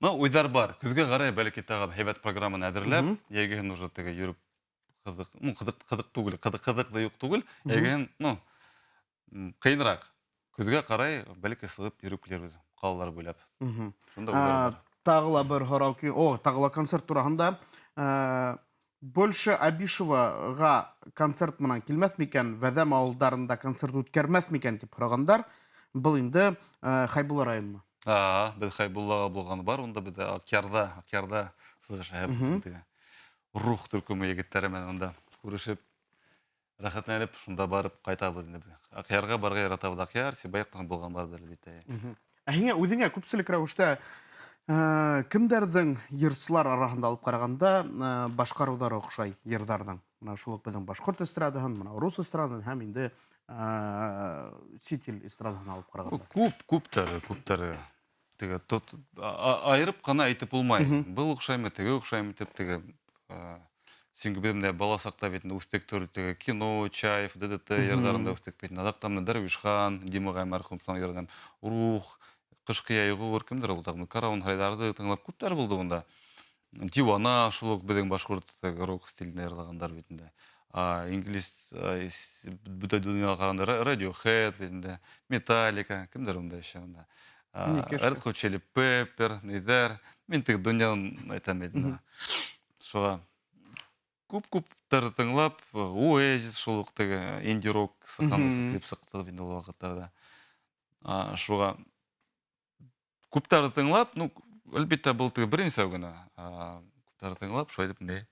Ойдар бар, күзге қарай бәліке тағып хейбәт программын әдірләп, егін уже тігі жүріп қыдық түгіл, қыдық да yok түгіл, егін қиынырақ. Күзге қарай бәліке сығып жүріп келер біз, қалалар бөліп. Тағыла бір тағыла концерт турағында Больше Абишеваға концерт мұнан келмәс мекен, вәзәм ауылдарында концерт өткермәс мекен деп құрағандар. Бұл енді Хайбулы районы. Біз Хайбуллаға болғаны бар, онда біз Акярда сығыш әбітіндегі рух түркімі егеттәрімен онда көрішіп, рахатланып, шунда барып қайтабыз. Акярға барға яратабыз. Акяр, Себаяқтан болған бар бір бейті. Әңе өзіңе көпсілік рәуішті кімдердің ерсілар арасында алып қарағанда башқарудары оқшай ердардың? Шулық біздің башқұрт эстрадыһын, рус эстрадыһын һәм инде сетел эстрадыһын алып қарағанда. Көптері. Айырып қана айтып болмай. Бұл оқшаймы, теге оқшаймы деп, сүйінгі бедімде бала сақта бетінде өстек түрі, кино, Чаев, ДДТ ердарында өстек бетінде. Адақтамны Дәрвишхан, Димағай мәрхумсан ерден, Рух, Қышқия Иғуыр, кімдер олдағымды? Карауын Хайдарды тыңлап көптер болды онда. Дивана, шылық бедің башқұрт рок стиліне ердағандар бетінде. Инглис, бүті дүния қаранда Radiohead бетінде, Металлика, кімдер онда еще онда? Red Hot Chili Pepper, Нейдер, мен тек дүниян айтам едім. Шоға көп-көптер тыңлап, Oasis шылық теге инди-рок сыққанысы клип сықтығы бенде ол вақыттарда. Шоға көптер тыңлап, әлбетте бұл теге бірін сәугіні. Көптер тыңлап, шо айтып, не?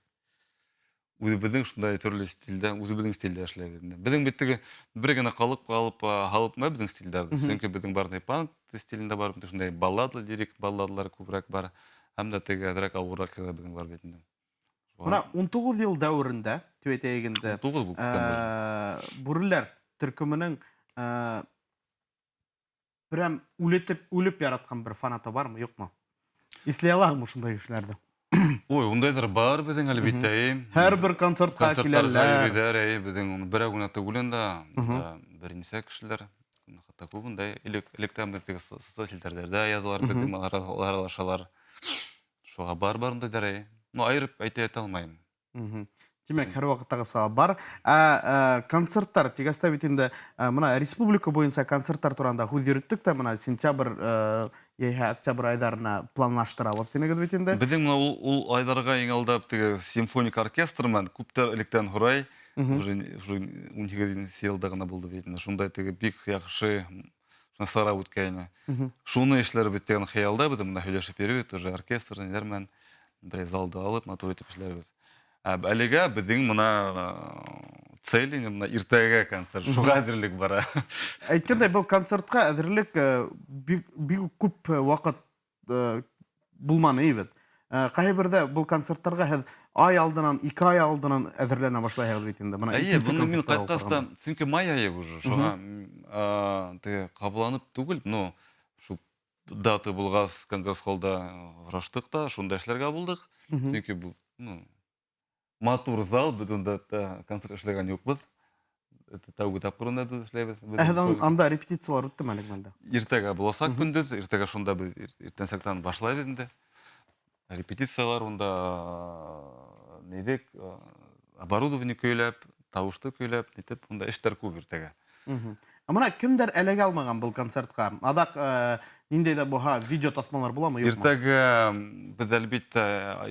Өзі біздің шындай түрлі стилде, өзі біздің стилде әшлай бетінде. Біздің беттігі бір гена қалып ма біздің стилдерді. Сөңкі біздің бардай панк стилінде бар, шындай баллады, лирик балладылар көбірек бар. Әмді теге әдірек ауырақ біздің бар бетінде. Мына 19 ел дәуірінде, төбетегінде, бүрілер түркімінің бірәм өліп яратқан бір фанаты бар ма, жоқ ма? Ислей алағым ұшындай үшілерді? Ой, ондайдар бар біздің әлбетте. Әр бір концертқа келелер. Біздің бір әгінатты өлінді, бірінесе кішілер. Хатта көбіндай электамдық социалтердерді язылар, біздің аралашалар. Шоға бар-барындай айырып айта алмайым. Демек, әр вақыттағы сала бар. Концерттар, тегеста бетінде, мұна республика бойынша концерттар туранда көз үйреттік та, мұна сентябрь, октябрь айдарына планлаштыра олаптенегі бетінде. Біздің ол айдарға ең алдап симфоник оркестрмен көптер электен құрай, уже 12 сейлдағына болды бетінде. Шундай бик яқшы сара өткәйіне. Шуны ешлер беттеген қиялда, біздің хүлеші период, уже оркестр, нелермен бір залды алып, мотор етіп ішлер бет. Әліге біздің мұна цели, мұна ертегі концерт, шуға әдірлік бара. Әйткенде, бұл концертқа әдірлік биг көп уақыт бұлманы ебет. Қай бірді бұл концерттарға ай алдынан, 2 ай алдынан әзірлене башлай әғыз бетінде. Бұны мен қайтқаста, сүнке май айы бұжы. Шуға қабыланып түгіл, но даты бұлғас конгресс холда ғраштықта, шунда әшлерге бұлдық. Сүнке бұл матур зал, біз онда концерт эшлеген жоқ біз. Тауғы тапқырында біз эшлейбіз. Анда репетициялар өтті мәлік мәлді? Ертеге боласақ күндіз, ертеге шунда біз ертенсектен башлай бедінде. Репетициялар онда нейдек, оборудование көйлеп, тауышты көйлеп, нетіп, онда іштер көп ертеге. Мұна кімдер әлеге алмаған бұл концертқа? Адақ нендейді бұға видео тасмалар бола ма? Ертеге біз әлбетті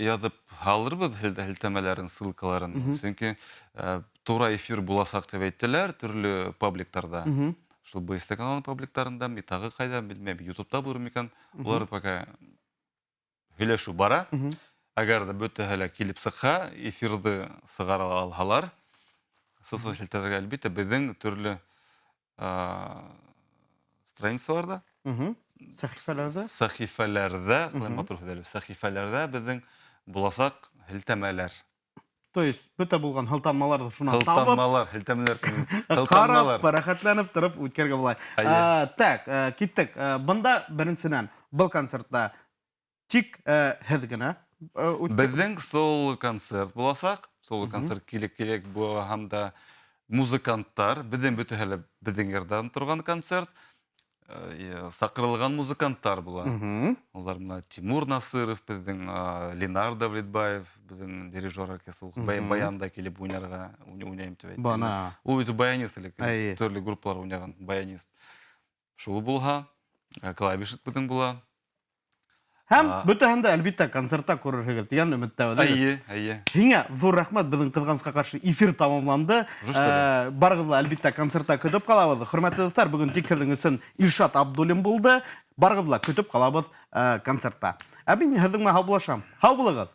ядып алырбыз хілтемелерін, ссылкаларын. Сөңкі тура эфир боласақ деп әйттілер түрлі пабликтарда. Шыл БСТ каналының пабликтарында, тағы қайда, білмейм, ютубта бұр мекен. Олар пока хүлешу бара. Әгер де бөтті әлі келіп сыққа, эфирді сығар алғалар. Социал хілтерге әлбетті біздің түрлі страницаларда, сахифаларда біздің боласақ хілтемелер. То есть, бүті болған хілтамаларды шуна табып, хілтамалар, хілтемелер, қарап, рахатланып тұрып, өткерге болай. Так, кеттік. Бұнда біріншінен бұл концертта тик хәзгіні өттік. Біздің сол концерт боласақ, сол концерт келек-келек бұл хамда музыканттар, бізден бүті әлі біздің ердан тұрған концерт, сақырылған музыканттар бұла. Олар мұна Тимур Насыров, біздің Ленар Давлетбаев, біздің дирижер оркестр, баянда келіп ойнарға ойнайым деп айтты. Бана. Ол өзі баянист, түрлі группалар ойнаған баянист. Шулы болға, клавишет біздің бұла. Һәм бөтәһен дә әлбиттә концертта күрергез дигән өметтәбез. Әйе. Һиңа зур рәхмәт, безнең кызганычка каршы эфир тамамланды. Барыгызны әлбиттә концертта көтеп калабыз. Хөрмәтле дуслар, бүген тик һезнең өчен Илшат Абдуллин булды. Барыгызны көтеп калабыз концертта. Ә мин һезнең белән һаубулашам. Һау булыгыз.